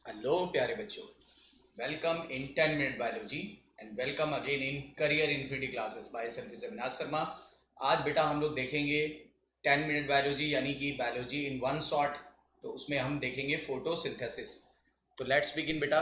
Hello प्यारे बच्चों, welcome in 10 minute biology and welcome again in career infinity classes bye sir Avinash Sharma. आज बेटा हम लोग देखेंगे 10 मिनट बायोलॉजी यानी कि बायोलॉजी इन वन शॉट। तो उसमें हम देखेंगे फोटोसिंथेसिस। तो लेट्स बिगिन बेटा।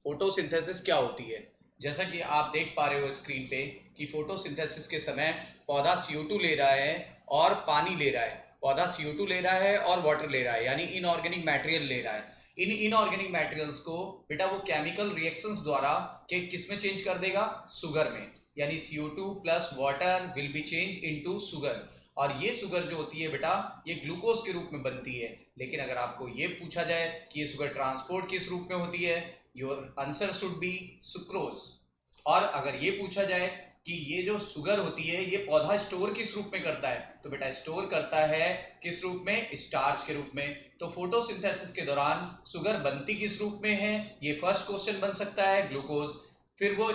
फोटोसिंथेसिस क्या होती है? जैसा कि आप देख पा रहे हो स्क्रीन पे कि फोटोसिंथेसिस के समय पौधा CO2 ले रहा है और पानी ले रहा है। पौधा CO2 ले रहा है और वाटर ले रहा है, यानी इनऑर्गेनिक मटेरियल ले रहा है। इन इनऑर्गेनिक मटेरियल्स को बेटा वो केमिकल रिएक्शंस द्वारा के किस में चेंज कर देगा? सुगर में। यानी CO2 plus water will be change into sugar. और ये सुगर जो होती है बेटा, ये ग्लूकोज के रूप में बनती है। लेकिन अगर आपको ये पूछा जाए कि ये सुगर ट्रांसपोर्ट किस रूप में होती है, your answer should be sucrose. और अगर ये पूछा जाए कि ये जो सुगर होती है ये पौधा स्टोर किस रूप में करता है, तो बेटा स्टोर करता है किस रूप में? स्टार्च के रूप में। तो फोटोसिंथेसिस के दौरान सुगर बनती किस रूप में है? ये फर्स्ट क्वेश्चन बन सकता है, ग्लूकोज। फिर वो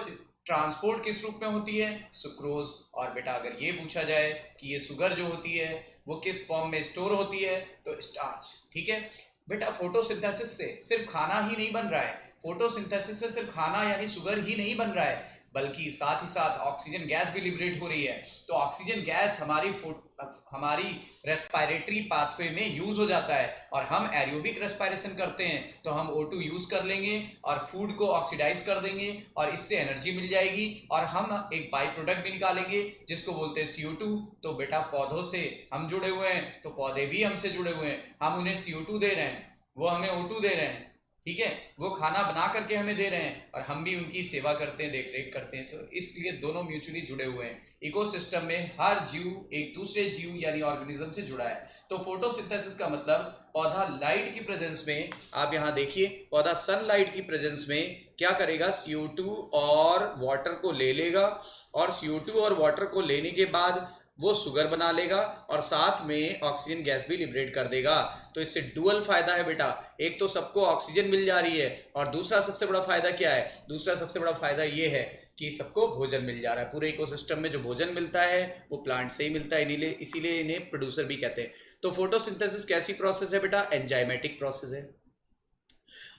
ट्रांसपोर्ट किस रूप में होती है? सुक्रोज। और बेटा अगर ये पूछा जाए कि ये सुगर जो होती है वो किस फॉर्म में स्टोर होती है, तो स्टार्च। ठीक है बेटा, फोटोसिंथेसिस से सिर्फ खाना ही नहीं बन रहा है। फोटोसिंथेसिस से सिर्फ खाना यानी सुगर ही नहीं बन रहा है, बल्कि साथ ही साथ ऑक्सीजन गैस भी लिबरेट हो रही है। तो ऑक्सीजन गैस हमारी रेस्पिरेटरी पाथवे में यूज हो जाता है और हम एरोबिक रेस्पिरेशन करते हैं तो हम O2 यूज कर लेंगे और फूड को ऑक्सीडाइज कर देंगे और इससे एनर्जी मिल जाएगी और हम एक बाई प्रोडक्ट भी निकालेंगे जिसको बोलते हैं CO2। तो बेटा पौधों से हम जुड़े हुए हैं तो पौधे भी हमसे जुड़े हुए हैं। हम उन्हें CO2 दे रहे हैं, वो हमें O2 दे रहे हैं। ठीक है, वो खाना बना करके हमें दे रहे हैं और हम भी उनकी सेवा करते हैं, देख रेख करते हैं। तो इसलिए दोनों म्यूचुअली जुड़े हुए हैं। इकोसिस्टम में हर जीव एक दूसरे जीव यानी ऑर्गेनिज्म से जुड़ा है। तो फोटोसिंथेसिस का मतलब पौधा लाइट की प्रेजेंस में, आप यहाँ देखिए, पौधा सनलाइट की प्रेजेंस में क्या करेगा? CO2 और वाटर को ले लेगा और CO2 और वाटर को लेने के बाद वो शुगर बना लेगा और साथ में ऑक्सीजन गैस भी लिबरेट कर देगा। तो इससे डुअल फायदा है बेटा। एक तो सबको ऑक्सीजन मिल जा रही है और दूसरा सबसे बड़ा फायदा क्या है? दूसरा सबसे बड़ा फायदा ये है कि सबको भोजन मिल जा रहा है। पूरे इकोसिस्टम में जो भोजन मिलता है वो प्लांट से ही मिलता है, इसीलिए इन्हें प्रोड्यूसर भी कहते हैं। तो फोटोसिंथेसिस कैसी प्रोसेस है बेटा? एंजाइमेटिक प्रोसेस है।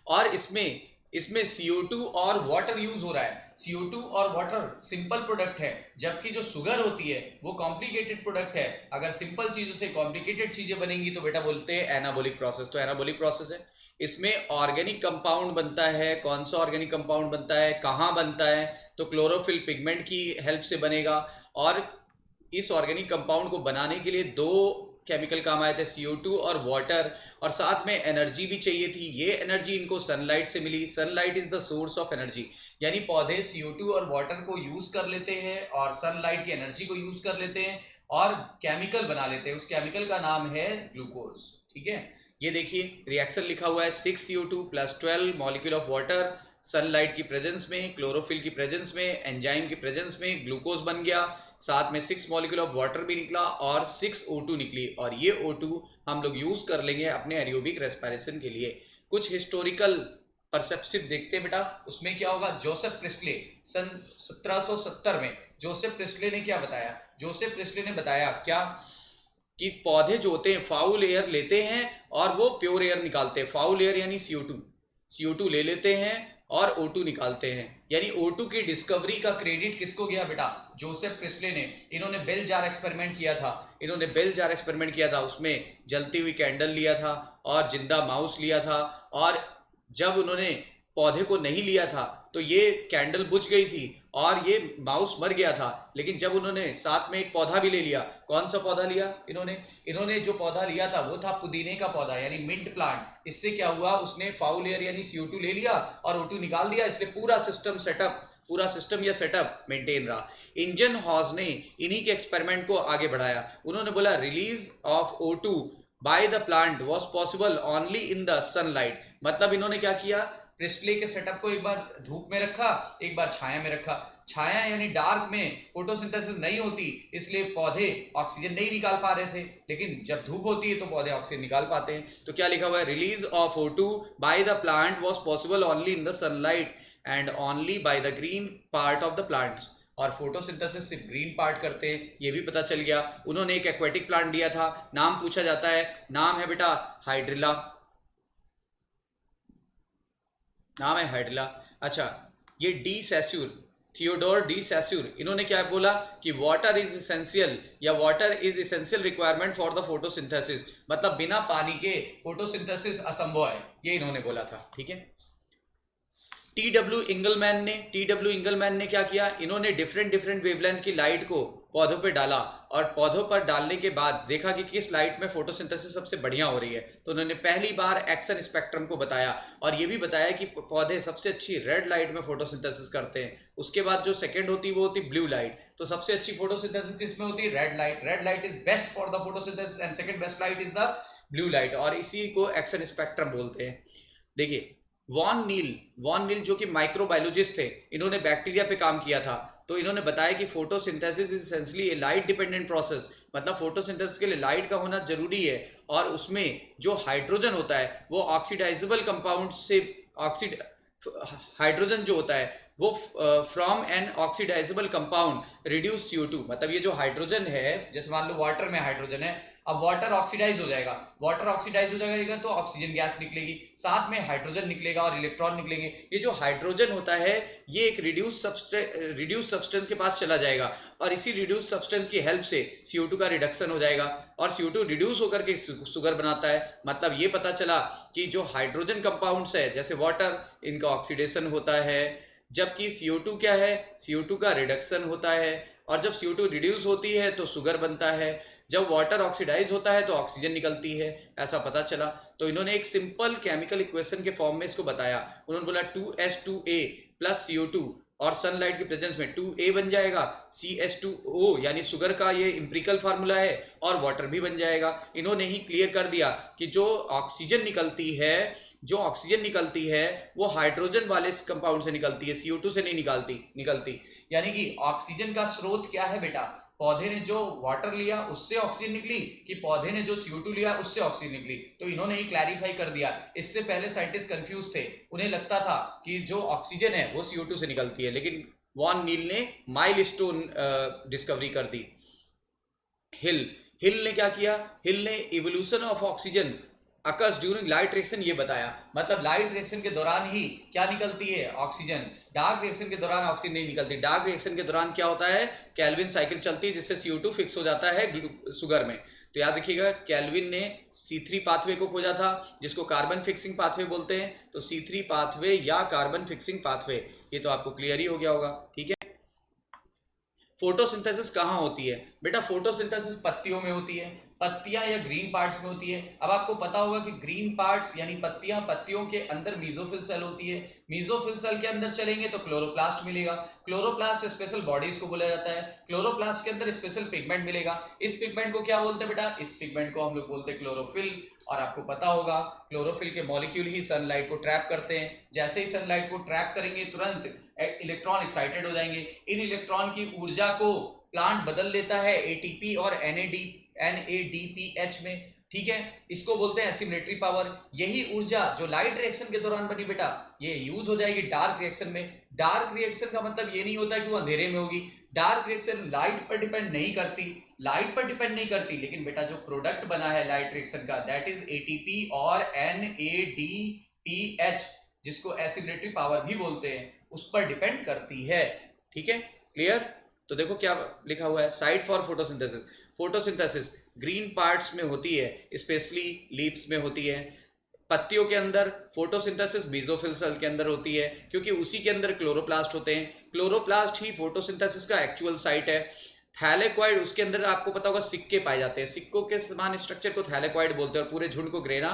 और इसमें इसमें CO2 और वाटर यूज हो रहा है। CO2 और वाटर सिंपल प्रोडक्ट है, जबकि जो शुगर होती है वो कॉम्प्लिकेटेड प्रोडक्ट है। अगर सिंपल चीजों से कॉम्प्लिकेटेड चीजें बनेंगी तो बेटा बोलते हैं एनाबोलिक प्रोसेस। तो एनाबोलिक प्रोसेस है, इसमें ऑर्गेनिक कंपाउंड बनता है। कौन सा ऑर्गेनिक कंपाउंड बनता है, कहाँ बनता है? तो क्लोरोफिल पिगमेंट की हेल्प से बनेगा। और इस ऑर्गेनिक कंपाउंड को बनाने के लिए दो केमिकल काम आए थे, CO2 और वाटर। और साथ में एनर्जी भी चाहिए थी। ये एनर्जी इनको सनलाइट से मिली। Sunlight is the source of energy, यानी पौधे CO2 और वाटर को यूज कर लेते हैं और सनलाइट की एनर्जी को यूज कर लेते हैं और केमिकल बना लेते हैं। उस केमिकल का नाम है ग्लूकोज। ठीक है, ये देखिए रिएक्शन लिखा हुआ है, 6CO2 plus 12 molecule of water, sunlight की प्रेजेंस में, क्लोरोफिल की प्रेजेंस में, एंजाइम की प्रेजेंस में ग्लूकोज बन गया। साथ में 6 मॉलिक्यूल ऑफ वाटर भी निकला और 6 O2 निकली। और ये O2 हम लोग यूज कर लेंगे अपने एरोबिक रेस्पिरेशन के लिए। कुछ हिस्टोरिकल परसेप्सिव देखते हैं बेटा, उसमें क्या होगा? जोसेफ प्रिस्ले सन 1770 में जोसेफ प्रिस्ले ने क्या बताया? जोसेफ प्रिस्ले ने बताया क्या कि पौधे जो होते हैं फाउल एयर लेते हैं और वो प्योर एयर निकालते हैं। फाउल एयर यानी CO2 ले लेते हैं और O2 निकालते हैं। यानी O2 की डिस्कवरी का क्रेडिट किसको गया बेटा? जोसेफ प्रिस्ले ने। इन्होंने बेल जार एक्सपेरिमेंट किया था। उसमें जलती हुई कैंडल लिया था और जिंदा माउस लिया था। और जब उन्होंने पौधे को नहीं लिया था तो ये कैंडल बुझ गई थी और ये माउस मर गया था। लेकिन जब उन्होंने साथ में एक पौधा भी ले लिया, कौन सा पौधा लिया इन्होंने जो पौधा लिया था वो था पुदीने का पौधा यानी मिंट प्लांट। इससे क्या हुआ? उसने फाउल एयर यानी CO2 ले लिया और O2 निकाल दिया। इसलिए पूरा सिस्टम या सेटअप मेंटेन रहा। इंजन हॉज ने इन्हीं के एक्सपेरिमेंट को आगे बढ़ाया। उन्होंने बोला release of O2 by the plant was possible only in the sunlight. मतलब इन्होंने क्या किया? प्रिस्टले के सेटअप को एक बार धूप में रखा, एक बार छाया में रखा। छाया यानी डार्क में फोटोसिंथेसिस नहीं होती, इसलिए पौधे ऑक्सीजन नहीं निकाल पा रहे थे। लेकिन जब धूप होती है तो पौधे ऑक्सीजन निकाल पाते हैं। तो क्या लिखा हुआ है? Release of O2 by the plant was possible only in the sunlight and only by the green part of the plants. और फोटोसिंथेसिस सिर्फ ग्रीन पार्ट करते हैं, ये भी पता चल गया। उन्होंने एक एक्वेटिक प्लांट दिया था, नाम पूछा जाता है, नाम है बेटा हाइड्रिला। नाम है हाइड्रिला। अच्छा, ये डी सैस्यूर, थियोडोर डी सैस्यूर, इन्होंने क्या बोला कि वाटर इज इसेंशियल या water is essential requirement for the photosynthesis, मतलब बिना पानी के फोटोसिंथेसिस असंभव है, ये इन्होंने बोला था। ठीक है। टी डब्ल्यू इंगलमैन ने क्या किया, इन्होंने डिफरेंट डिफरेंट वेवलेंथ की लाइट को पौधों पे डाला और पौधों पर डालने के बाद देखा कि किस लाइट में फोटोसिंथेसिस सबसे बढ़िया हो रही है, तो उन्होंने पहली बार एक्सन स्पेक्ट्रम को बताया और ये भी बताया कि पौधे सबसे अच्छी रेड लाइट में फोटोसिंथेसिस करते हैं। उसके बाद जो सेकंड होती है वो होती ब्लू लाइट, तो सबसे अच्छी फोटोसिंथेसिस किसमें होती है, red light. Red light is best for the photosynthesis and second best light is the blue light, और इसी को एक्सन स्पेक्ट्रम बोलते हैं। देखिए, वॉन नील जो कि माइक्रोबायोलॉजिस्ट थे, इन्होंने बैक्टीरिया पे काम किया था, तो इन्होंने बताया कि photosynthesis is essentially A light dependent process, मतलब फोटोसिंथेसिस के लिए लाइट का होना जरूरी है, और उसमें जो हाइड्रोजन होता है वो ऑक्सीडाइजेबल कंपाउंड से हाइड्रोजन जो होता है वो from an oxidizable compound reduce CO2, मतलब ये जो हाइड्रोजन है, जैसे मान लो वाटर में हाइड्रोजन है, अब वाटर ऑक्सीडाइज हो जाएगा, वाटर ऑक्सीडाइज हो जाएगा तो ऑक्सीजन गैस निकलेगी, साथ में हाइड्रोजन निकलेगा और इलेक्ट्रॉन निकलेंगे। ये जो हाइड्रोजन होता है ये एक रिड्यूस सब्सटेंस के पास चला जाएगा और इसी रिड्यूस सब्सटेंस की हेल्प से CO2 का रिडक्शन हो जाएगा और CO2 रिड्यूस होकर के शुगर बनाता है। मतलब ये पता चला कि जो हाइड्रोजन कंपाउंड्स है जैसे वाटर, इनका ऑक्सीडेशन होता है, जबकि CO2 क्या है, CO2 का रिडक्शन होता है, और जब CO2 रिड्यूस होती है तो शुगर बनता है, जब वाटर ऑक्सीडाइज होता है तो ऑक्सीजन निकलती है, ऐसा पता चला। तो इन्होंने एक सिंपल केमिकल इक्वेशन के फॉर्म में इसको बताया, उन्होंने बोला 2H2A प्लस CO2 और सनलाइट की प्रेजेंस में 2A बन जाएगा, CH2O यानी शुगर का ये इंपेरिकल फार्मूला है, और वाटर भी बन जाएगा। इन्होंने ही क्लियर कर दिया कि जो ऑक्सीजन निकलती है वो हाइड्रोजन वाले कंपाउंड से निकलती है, CO2 से नहीं निकलती। यानी कि ऑक्सीजन का स्रोत क्या है बेटा, पौधे ने जो वाटर लिया उससे ऑक्सीजन निकली कि पौधे ने जो CO2 लिया उससे ऑक्सीजन निकली, तो इन्होंने ही क्लैरिफाई कर दिया। इससे पहले साइंटिस्ट कंफ्यूज थे, उन्हें लगता था कि जो ऑक्सीजन है वो CO2 से निकलती है, लेकिन वॉन नील ने माइलस्टोन डिस्कवरी कर दी। हिल ने क्या किया, हिल ने evolution of oxygen occurs during light reaction ये बताया, मतलब लाइट रिएक्शन के दौरान ही क्या निकलती है, ऑक्सीजन। डार्क रिएक्शन के दौरान ऑक्सीजन नहीं निकलती। डार्क रिएक्शन के दौरान क्या होता है, केल्विन साइकिल चलती है जिससे CO2 फिक्स हो जाता है शुगर में। तो याद रखिएगा, केल्विन ने C3 पाथवे को खोजा था जिसको कार्बन फिक्सिंग पाथवे बोलते हैं, तो C3 पाथवे या कार्बन फिक्सिंग पाथवे, ये तो आपको क्लियर ही हो गया होगा। ठीक है। फोटोसिंथेसिस कहाँ होती है बेटा, फोटोसिंथेसिस पत्तियों में होती है, पत्तियां या ग्रीन पार्ट्स में होती है। अब आपको पता होगा कि ग्रीन पार्ट्स यानी पत्तियों के अंदर मीजोफिल सेल होती है, मीजोफिल सेल के अंदर चलेंगे तो क्लोरोप्लास्ट मिलेगा, क्लोरोप्लास्ट स्पेशल बॉडीज को बोला जाता है, क्लोरोप्लास्ट के अंदर स्पेशल पिगमेंट मिलेगा। इस पिगमेंट को क्या बोलते हैं बेटा, इस पिगमेंट को हम लोग बोलते हैं क्लोरोफिल। और आपको पता होगा क्लोरोफिल के मॉलिक्यूल ही सनलाइट को ट्रैप करते हैं, जैसे ही सनलाइट को ट्रैप करेंगे तुरंत इलेक्ट्रॉन एक्साइटेड हो जाएंगे, इन इलेक्ट्रॉन की ऊर्जा को प्लांट बदल लेता है ATP और NADPH में। ठीक है, इसको बोलते हैं एसिमिलेटरी पावर। यही ऊर्जा जो लाइट रिएक्शन के दौरान बनी बेटा, ये यूज हो जाएगी डार्क रिएक्शन में। डार्क रिएक्शन का मतलब ये नहीं होता कि वो अंधेरे में होगी, डार्क रिएक्शन लाइट पर डिपेंड नहीं करती, लेकिन बेटा जो प्रोडक्ट बना है लाइट रिएक्शन का, दैट इज ATP और NADPH, जिसको एसिमिलेटरी पावर भी बोलते हैं, उस पर डिपेंड करती है। ठीक है, क्लियर। तो देखो क्या लिखा हुआ है, site for photosynthesis. Photosynthesis green parts में होती है, स्पेशली लीव्स में होती है। पत्तियों के अंदर फोटोसिंथेसिस मेसोफिल सेल के अंदर होती है, क्योंकि उसी के अंदर क्लोरोप्लास्ट होते हैं। क्लोरोप्लास्ट ही फोटोसिंथेसिस का एक्चुअल साइट है। थैलेक्वाइड, उसके अंदर आपको पता होगा सिक्के पाए जाते हैं, सिक्कों के समान स्ट्रक्चर को थैलेक्वाइड बोलते हैं और पूरे झुंड को ग्रेना।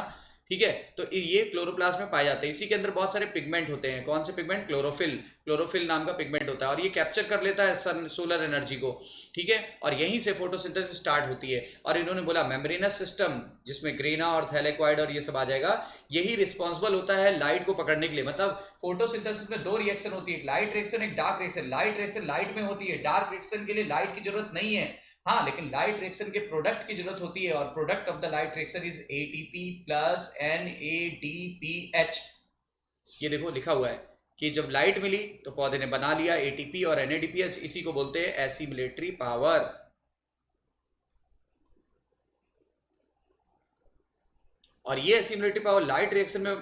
ठीक है, तो ये क्लोरोप्लास्ट में पाए जाते हैं। इसी के अंदर बहुत सारे पिगमेंट होते हैं। कौन से पिगमेंट, क्लोरोफिल नाम का पिगमेंट होता है, और ये कैप्चर कर लेता है सोलर एनर्जी को। ठीक है, और यहीं से फोटोसिंथेसिस स्टार्ट होती है। और इन्होंने बोला मेम्ब्रेनस सिस्टम, जिसमें ग्रेना और थैलेक्वाइड और ये सब आ जाएगा, यही रिस्पॉन्सिबल होता है लाइट को पकड़ने के लिए। मतलब फोटोसिंथेसिस में 2 रिएक्शन होती है, एक लाइट रिएक्शन, एक dark reaction. Light reaction light में होती है, डार्क रिएक्शन के लिए लाइट की जरूरत नहीं है, हाँ, लेकिन लाइट रिएक्शन के प्रोडक्ट की जरूरत होती है, और product of the light reaction is ATP plus NADPH। ये देखो लिखा हुआ है कि जब लाइट मिली तो पौधे ने बना लिया ATP और NADPH, इसी को बोलते हैं एसिमिलेटरी पावर। और ये एसिमिलेटरी पावर लाइट रिएक्शन में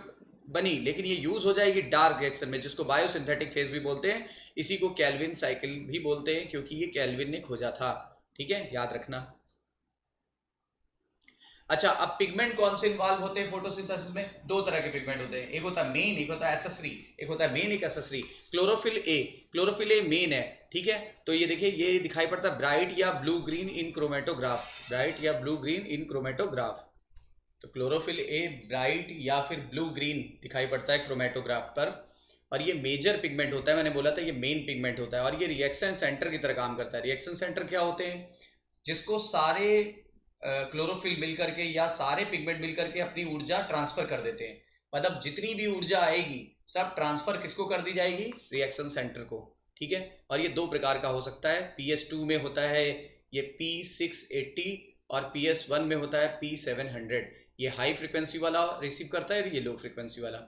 बनी, लेकिन ये यूज हो जाएगी डार्क रिएक्शन में, जिसको बायोसिंथेटिक फेज भी बोलते हैं। इसी को केल्विन साइकिल भी बोलते हैं, क्योंकि ये केल्विन ने खोजा था। ठीक है, याद रखना। अच्छा, अब पिगमेंट कौन से इन्वॉल्व होते हैं फोटोसिंथेसिस में? दो तरह के पिगमेंट होते हैं, एक होता है मेन, एक होता है एसेसरी। एक होता है मेन, एक एसेसरी। क्लोरोफिल ए मेन है। ठीक है, तो ये देखिए, ये दिखाई पड़ता है ब्राइट या blue green in chromatograph, bright या ब्लू ग्रीन इन क्रोमेटोग्राफ। तो क्लोरोफिल ए ब्राइट या फिर ब्लू ग्रीन दिखाई पड़ता है क्रोमेटोग्राफ पर, और ये मेजर पिगमेंट होता है। मैंने बोला था ये मेन पिगमेंट होता है, और ये रिएक्शन सेंटर की तरह काम करता है। रिएक्शन सेंटर क्या होते हैं? जिसको सारे क्लोरोफिल मिल करके या सारे पिगमेंट मिल करके अपनी ऊर्जा ट्रांसफर कर देते हैं। मतलब जितनी भी ऊर्जा आएगी सब ट्रांसफर किसको कर दी जाएगी? रिएक्शन सेंटर को। ठीक है, और ये दो प्रकार का हो सकता है। PS2 में होता है ये P680, और PS1 में होता है P700। ये हाई फ्रिक्वेंसी वाला रिसीव करता है, ये लो फ्रिक्वेंसी वाला।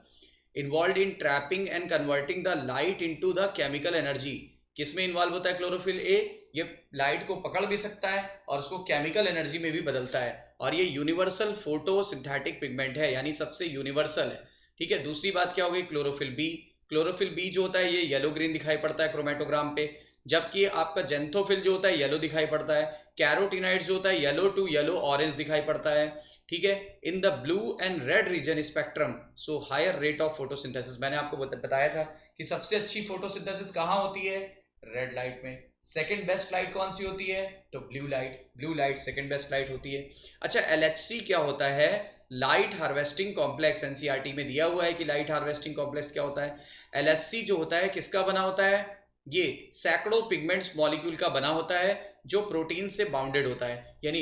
Involve in trapping and converting the light into the chemical energy. किसमें इन्वॉल्व होता है क्लोरोफिल ए? ये लाइट को पकड़ भी सकता है और उसको केमिकल एनर्जी में भी बदलता है, और ये यूनिवर्सल फोटोसिंथेटिक पिगमेंट है, यानी सबसे यूनिवर्सल है। ठीक है, दूसरी बात क्या होगी? Chlorophyll B. क्लोरोफिल बी जो होता है ये येलो ग्रीन दिखाई पड़ता है क्रोमेटोग्राम पे, जबकि आपका जेंथोफिल जो होता है येलो दिखाई पड़ता है। कैरोटिनाइड जो होता है येलो टू येलो ऑरेंज दिखाई पड़ता है। ठीक है, in the blue and red region spectrum so higher rate of photosynthesis. मैंने आपको बताया था कि सबसे अच्छी फोटोसिंथेसिस कहाँ होती है? रेड लाइट में। सेकंड बेस्ट लाइट कौन सी होती है? तो blue light. Blue light second best light होती है। अच्छा, LHC क्या होता है? Light harvesting complex. एनसीईआरटी में दिया हुआ है कि लाइट हार्वेस्टिंग कॉम्प्लेक्स क्या होता है। LHC जो होता है किसका बना होता है? ये सैकड़ों पिगमेंट्स मॉलिक्यूल का बना होता है, जो प्रोटीन से बाउंडेड होता है, यानी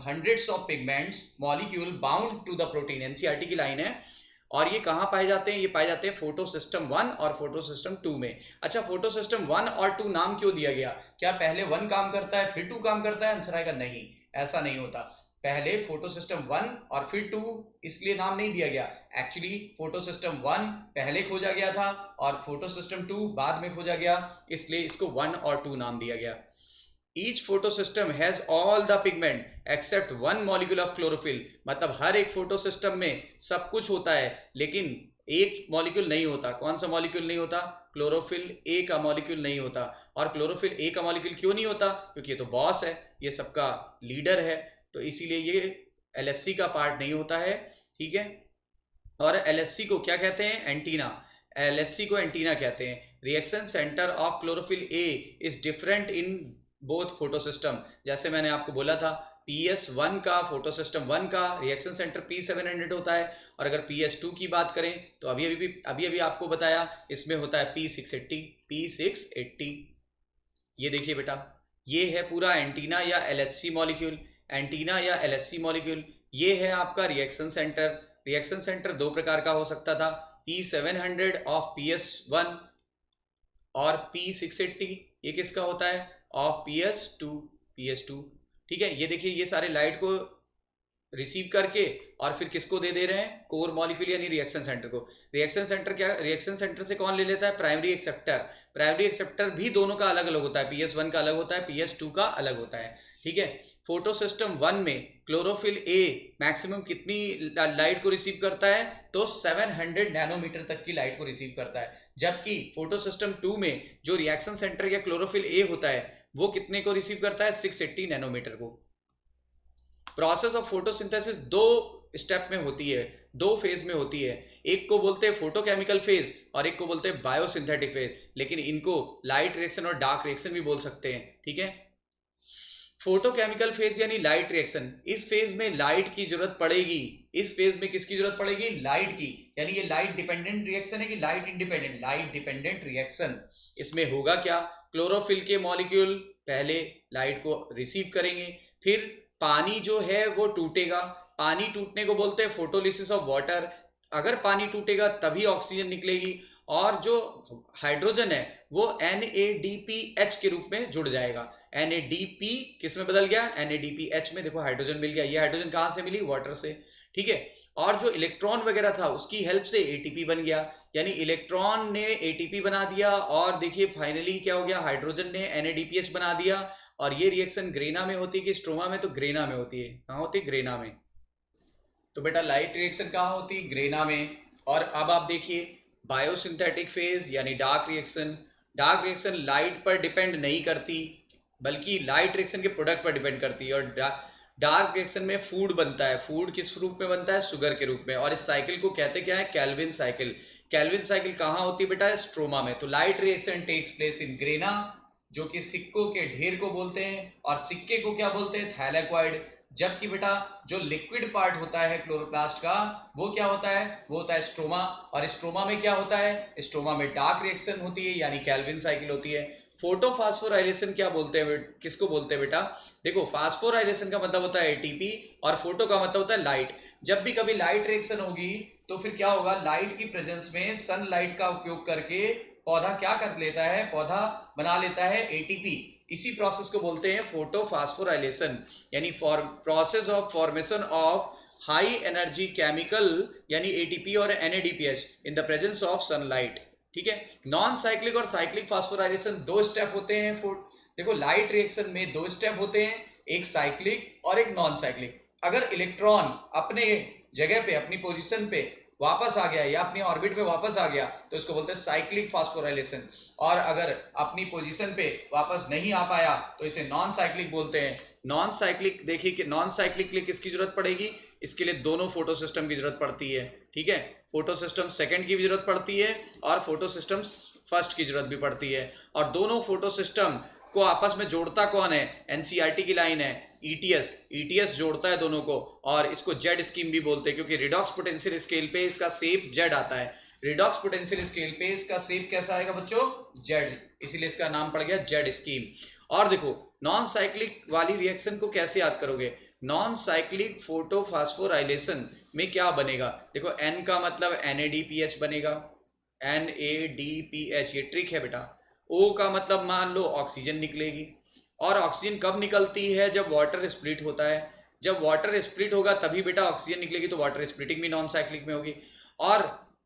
hundreds of pigments molecule bound to the protein. NCERT की लाइन है। और ये कहाँ पाए जाते हैं? ये पाए जाते हैं फोटो सिस्टम 1 और फोटो सिस्टम 2 में। अच्छा, फोटो सिस्टम 1 और 2 नाम क्यों दिया गया? क्या पहले 1 काम करता है फिर 2 काम करता है? आंसर आएगा नहीं, ऐसा नहीं होता। पहले फोटो सिस्टम 1 और फिर 2 इसलिए नाम नहीं दिया गया। एक्चुअली फोटो सिस्टम 1 पहले खोजा गया था और फोटो सिस्टम 2 बाद में खोजा गया, इसलिए इसको 1 और 2 नाम दिया गया। Each photosystem has all the pigment except one molecule of chlorophyll। मतलब हर एक फोटोसिस्टम में सब कुछ होता है, लेकिन एक मॉलिक्यूल नहीं होता। कौन सा मॉलिक्यूल नहीं होता? क्लोरोफिल ए का मॉलिक्यूल नहीं होता। और क्लोरोफिल ए का मॉलिक्यूल क्यों नहीं होता? क्योंकि ये तो बॉस है, ये सबका लीडर है, तो इसीलिए ये LHC का पार्ट नहीं होता है। ठीक है, और LHC को क्या कहते हैं? एंटीना। LHC को एंटीना कहते हैं। Reaction centre of chlorophyll A is different in both photosystem. जैसे मैंने आपको बोला था, PS1 का फोटोसिस्टम 1 का रिएक्शन सेंटर P700 होता है, और अगर PS2 की बात करें तो अभी आपको बताया इसमें होता है P680। ये देखिए बेटा, ये है पूरा एंटीना या LHC मॉलिक्यूल। एंटीना या LHC मॉलिक्यूल, ये है आपका रिएक्शन सेंटर। रिएक्शन सेंटर दो प्रकार का हो सकता था, P700 ऑफ PS1 और P680 ये किसका होता है? Of PS2। ठीक है, ये देखिए, ये सारे लाइट को रिसीव करके और फिर किसको दे रहे हैं? कोर मॉलिक्यूल यानी रिएक्शन सेंटर को। रिएक्शन सेंटर क्या? रिएक्शन सेंटर से कौन ले लेता है? Primary acceptor. प्राइमरी एक्सेप्टर भी दोनों का अलग अलग होता है, PS1 का अलग होता है, PS2 का अलग होता है। ठीक है, फोटो सिस्टम 1 में क्लोरोफिल ए मैक्सिमम कितनी लाइट को रिसीव करता है? तो 700 नैनोमीटर तक की लाइट को रिसीव करता है, जबकि फोटो सिस्टम 2 में जो रिएक्शन सेंटर या क्लोरोफिल ए होता है वो कितने को रिसीव करता है? 680 नैनोमीटर को। प्रोसेस ऑफ फोटोसिंथेसिस दो स्टेप में होती है, दो फेज में होती है। एक को बोलते हैं फोटोकेमिकल फेज और एक को बोलते हैं बायोसिंथेटिक फेज, लेकिन इनको लाइट रिएक्शन और डार्क रिएक्शन भी बोल सकते हैं। ठीक है, फोटोकेमिकल फेज यानी लाइट रिएक्शन, इस फेज में लाइट की जरूरत पड़ेगी। इस फेज में किसकी जरूरत पड़ेगी? लाइट की। यानी ये लाइट डिपेंडेंट रिएक्शन है कि light independent? Light dependent reaction. इसमें होगा क्या? क्लोरोफिल के मॉलिक्यूल पहले लाइट को रिसीव करेंगे, फिर पानी जो है वो टूटेगा। पानी टूटने को बोलते हैं फोटोलिसिस ऑफ वाटर। अगर पानी टूटेगा तभी ऑक्सीजन निकलेगी, और जो हाइड्रोजन है वो NADPH के रूप में जुड़ जाएगा। NADP किस में बदल गया? NADPH में। देखो हाइड्रोजन मिल गया। ये हाइड्रोजन कहाँ से मिली? वाटर से। ठीक है, और जो इलेक्ट्रॉन वगैरह था उसकी हेल्प से ATP बन गया, यानी इलेक्ट्रॉन ने ATP बना दिया, और देखिए फाइनली क्या हो गया? हाइड्रोजन ने NADPH बना दिया। और ये रिएक्शन ग्रेना में होती है कि स्ट्रोमा में? तो ग्रेना में होती है। कहाँ होती है? ग्रेना में। तो बेटा लाइट रिएक्शन कहाँ होती है? ग्रेना में। और अब आप देखिए बायोसिंथेटिक फेज यानी डार्क रिएक्शन लाइट पर डिपेंड नहीं करती, बल्कि लाइट रिएक्शन के प्रोडक्ट पर डिपेंड करती है। और डार्क रिएक्शन में फूड बनता है। फूड किस रूप में बनता है? शुगर के रूप में। और इस साइकिल को कहते क्या है? Calvin cycle. कैल्विन साइकिल कहाँ होती है बेटा? स्ट्रोमा में। तो light reaction takes place in grana, जो कि सिक्कों के ढेर को बोलते हैं, और सिक्के को क्या बोलते हैं? थैलेक्वाइड। जबकि बेटा जो लिक्विड पार्ट होता है क्लोरोप्लास्ट का, वो क्या होता है? वो होता है स्ट्रोमा। और स्ट्रोमा में क्या होता है? स्ट्रोमा में डार्क रिएक्शन होती है यानी कैल्विन साइकिल होती है। फोटोफास्फोराइलेशन क्या बोलते हैं? किसको बोलते हैं बेटा? देखो, फास्फोराइलेशन का मतलब होता है एटीपी और फोटो का मतलब होता है लाइट। जब भी कभी लाइट रिएक्शन होगी तो फिर क्या होगा? लाइट की प्रेजेंस में सनलाइट का उपयोग करके पौधा क्या कर लेता है? पौधा बना लेता है एटीपी। इसी प्रोसेस को बोलते हैं फोटोफास्फोराइलेशन, यानी process of formation of high energy chemical यानी एटीपी और NADPH in the presence of sunlight. ठीक है। नॉन साइक्लिक और साइक्लिक फास्फोराइलेशन दो स्टेप होते हैं। देखो, लाइट रिएक्शन में दो स्टेप होते हैं, एक साइक्लिक और एक नॉन साइक्लिक। अगर इलेक्ट्रॉन अपने जगह पे, अपनी पोजीशन पे वापस आ गया या अपनी ऑर्बिट पे वापस आ गया तो इसको बोलते हैं साइक्लिक फास्फोराइलेशन। और अगर अपनी पोजीशन पे वापस नहीं आ पाया तो इसे नॉन साइक्लिक बोलते हैं। नॉन साइक्लिक, देखिए कि नॉन साइक्लिक के लिए किसकी जरूरत पड़ेगी? इसके लिए दोनों फोटो सिस्टम की जरूरत पड़ती है। ठीक है, फोटो सिस्टम सेकंड की भी जरूरत पड़ती है और फोटो सिस्टम फर्स्ट की जरूरत भी पड़ती है। और दोनों फोटो सिस्टम को आपस में जोड़ता कौन है? एनसीईआरटी की लाइन है ईटीएस जोड़ता है दोनों को। और इसको जेड स्कीम भी बोलते हैं क्योंकि रिडॉक्स पोटेंशियल स्केल पे इसका शेप जेड आता है। रिडॉक्स पोटेंशियल स्केल पे इसका शेप कैसा आएगा बच्चों? जेड, इसीलिए इसका नाम पड़ गया जेड स्कीम। और देखो, नॉन साइक्लिक वाली रिएक्शन को कैसे याद करोगे? नॉन साइक्लिक फोटोफास्फोराइलेशन में क्या बनेगा? देखो, एन का मतलब NADPH बनेगा, NADPH, ये ट्रिक है बेटा। ओ का मतलब मान लो ऑक्सीजन निकलेगी, और ऑक्सीजन कब निकलती है? जब वाटर स्प्लिट होता है। जब वाटर स्प्लिट होगा तभी बेटा ऑक्सीजन निकलेगी, तो वाटर स्प्लिटिंग भी नॉन साइक्लिक में होगी। और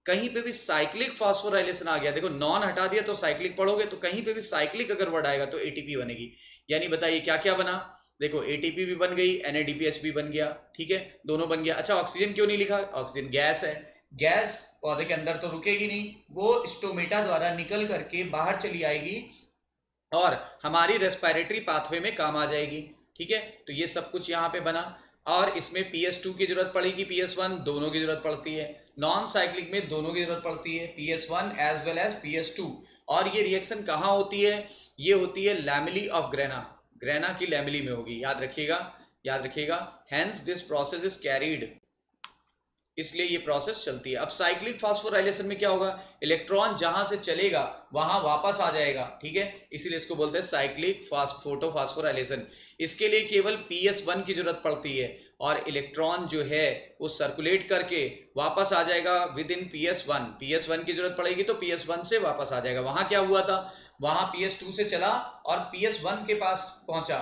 कहीं पे भी साइक्लिक फास्फोराइलेशन आ गया, देखो नॉन हटा दिया तो साइक्लिक पढ़ोगे, तो कहीं पे भी साइक्लिक अगर वर्ड आएगा तो एटीपी बनेगी। यानी बताइए क्या क्या बना? देखो, एटीपी भी बन गई, NADPH भी बन गया। ठीक है, दोनों बन गया। अच्छा, ऑक्सीजन क्यों नहीं लिखा? ऑक्सीजन गैस है। गैस पौधे के अंदर तो रुकेगी नहीं, वो स्टोमेटा द्वारा निकल करके बाहर चली आएगी और हमारी रेस्पिरेटरी पाथवे में काम आ जाएगी। ठीक है, तो ये सब कुछ यहाँ पे बना। और इसमें PS2 की जरूरत पड़ेगी, PS1, दोनों की जरूरत पड़ती है। नॉन साइक्लिक में दोनों की जरूरत पड़ती है, PS1 as well as PS2। और ये रिएक्शन कहाँ होती है? ये होती है लैमेली ऑफ ग्रेना की लैमेली में होगी। याद रखिएगा। Hence this process is carried, इसलिए ये प्रोसेस चलती है। अब साइक्लिक फास्फोराइलेशन में क्या होगा? इलेक्ट्रॉन जहां से चलेगा वहां वापस आ जाएगा। ठीक है, इसीलिए इसको बोलते हैं साइक्लिक फोटोफास्फोराइलेशन। इसके लिए केवल PS1 की जरूरत पड़ती है और इलेक्ट्रॉन जो है वो सर्कुलेट करके वापस आ जाएगा विद इन PS1 की जरूरत पड़ेगी तो PS1 से वापस आ जाएगा। वहां क्या हुआ था? वहां PS2 से चला और PS1 के पास पहुंचा,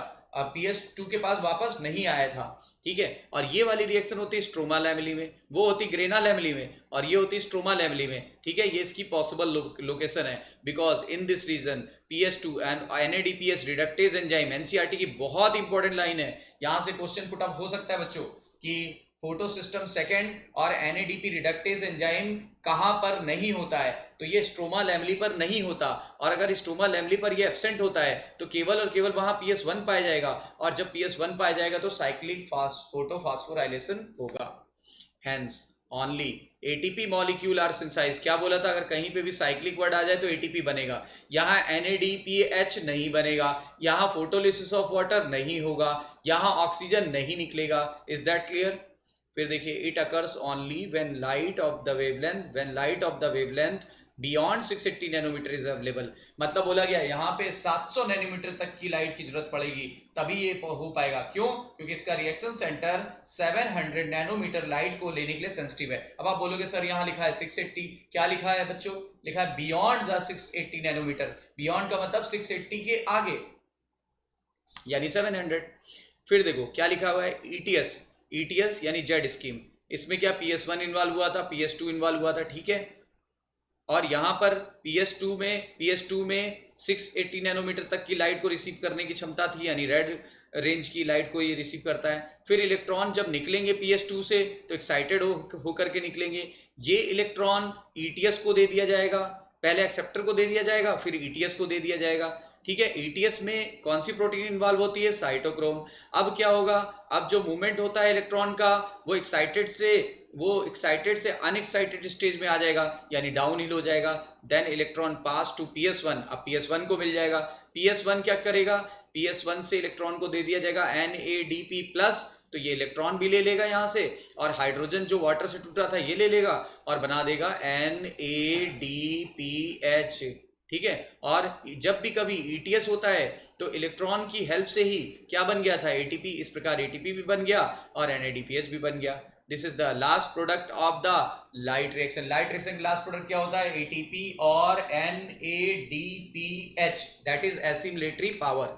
PS2 के पास वापस नहीं आया था। ठीक है, और ये वाली रिएक्शन होती है स्ट्रोमा लैमेली में, वो होती ग्रेना लैमेली में, और ये होती स्ट्रोमा लैमेली में। ठीक है, ये इसकी पॉसिबल लोकेशन है because in this region PS2 and NADPH reductase enzyme. NCERT की बहुत इंपॉर्टेंट लाइन है, यहां से क्वेश्चन पुट अप हो सकता है बच्चों कि फोटो सिस्टम सेकेंड और NADP रिडक्टेज एंजाइम कहां पर नहीं होता है? तो ये स्ट्रोमा लैमेली पर नहीं होता, और अगर स्ट्रोमा लैमेली पर ये एब्सेंट होता है तो केवल और केवल वहां PS1 पाया जाएगा, और जब PS1 पाया जाएगा तो साइक्लिक फोटोफास्फोराइलेशन होगा। Hence only ATP molecule are synthesised. क्या बोला था? अगर कहीं पे भी साइक्लिक वर्ड आ जाए तो ATP बनेगा। यहाँ NADPH नहीं बनेगा, यहाँ फोटोलिसिस ऑफ वाटर नहीं होगा, यहाँ ऑक्सीजन नहीं निकलेगा। Is that clear? फिर देखिए, it occurs only when light of the wavelength beyond 680 nanometre is available. मतलब बोला गया यहाँ पे 700 नैनोमीटर तक की लाइट की जरूरत पड़ेगी तभी ये हो पाएगा। क्यों? क्योंकि इसका रिएक्शन सेंटर 700 नैनोमीटर लाइट को लेने के लिए सेंसिटिव है। अब आप बोलोगे सर यहाँ लिखा है 680, क्या लिखा है बच्चों? लिखा है बियॉन्ड द 680 नैनोमीटर। बियॉन्ड का मतलब 680 के आगे यानी 700। फिर देखो क्या लिखा हुआ है, ETS यानी जेड स्कीम। इसमें क्या PS1 इन्वॉल्व हुआ था, PS2 इन्वॉल्व हुआ था। ठीक है, और यहाँ पर PS2 में 680 नैनोमीटर तक की लाइट को रिसीव करने की क्षमता थी, यानी रेड रेंज की लाइट को ये रिसीव करता है। फिर इलेक्ट्रॉन जब निकलेंगे PS2 से तो एक्साइटेड होकर के निकलेंगे, ये इलेक्ट्रॉन ईटीएस को दे दिया जाएगा, पहले एक्सेप्टर को दे दिया जाएगा, फिर ईटीएस को दे दिया जाएगा। ठीक है, ईटीएस में कौन सी प्रोटीन इन्वॉल्व होती है? साइटोक्रोम। अब क्या होगा, अब जो मूवमेंट होता है इलेक्ट्रॉन का वो एक्साइटेड से अनएक्साइटेड स्टेज में आ जाएगा, यानी डाउन हिल हो जाएगा। Then electron pass to PS1, अब PS1 को मिल जाएगा। PS1 क्या करेगा, PS1 से इलेक्ट्रॉन को दे दिया जाएगा NADP+, तो ये इलेक्ट्रॉन भी ले लेगा यहाँ से, और हाइड्रोजन जो वाटर से टूटा था ये ले लेगा और बना देगा NADPH। ठीक है, और जब भी कभी ETS होता है तो इलेक्ट्रॉन की हेल्प से ही क्या बन गया था? ATP। इस प्रकार ATP भी बन गया और NADPH भी बन गया। This is the last product of the light reaction. Light reaction का लास्ट प्रोडक्ट क्या होता है? ATP और NADPH, that is assimilatory power.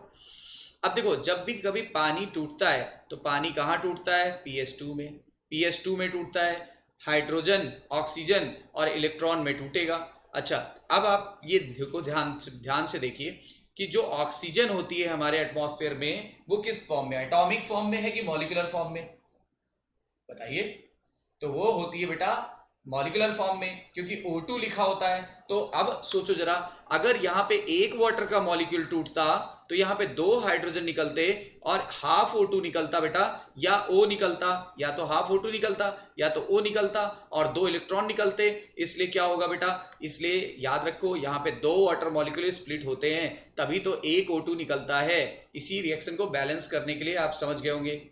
अब देखो, जब भी कभी पानी टूटता है तो पानी कहाँ टूटता है? PS2 में। PS2 में टूटता है, हाइड्रोजन, ऑक्सीजन और इलेक्ट्रॉन में टूटेगा। अच्छा, अब आप ये देखो, ध्यान से देखिए कि जो ऑक्सीजन होती है हमारे एटमॉस्फेयर में वो किस फॉर्म में? एटॉमिक फॉर्म में है कि मॉलिक्यूलर फॉर्म में? बताइए। तो वो होती है बेटा मॉलिक्यूलर फॉर्म में, क्योंकि O2 लिखा होता है। तो अब सोचो जरा, अगर यहाँ पे एक वाटर का मॉलिक्यूल टूटता तो यहाँ पे 2 हाइड्रोजन निकलते और हाफ O2 निकलता बेटा, या O निकलता, या तो हाफ O2 निकलता या तो O निकलता, और 2 इलेक्ट्रॉन निकलते। इसलिए क्या होगा बेटा, इसलिए याद रखो यहाँ पे 2 वाटर मॉलिक्यूल स्प्लिट होते हैं, तभी तो एक O2 निकलता है। इसी रिएक्शन को बैलेंस करने के लिए आप समझ गए होंगे।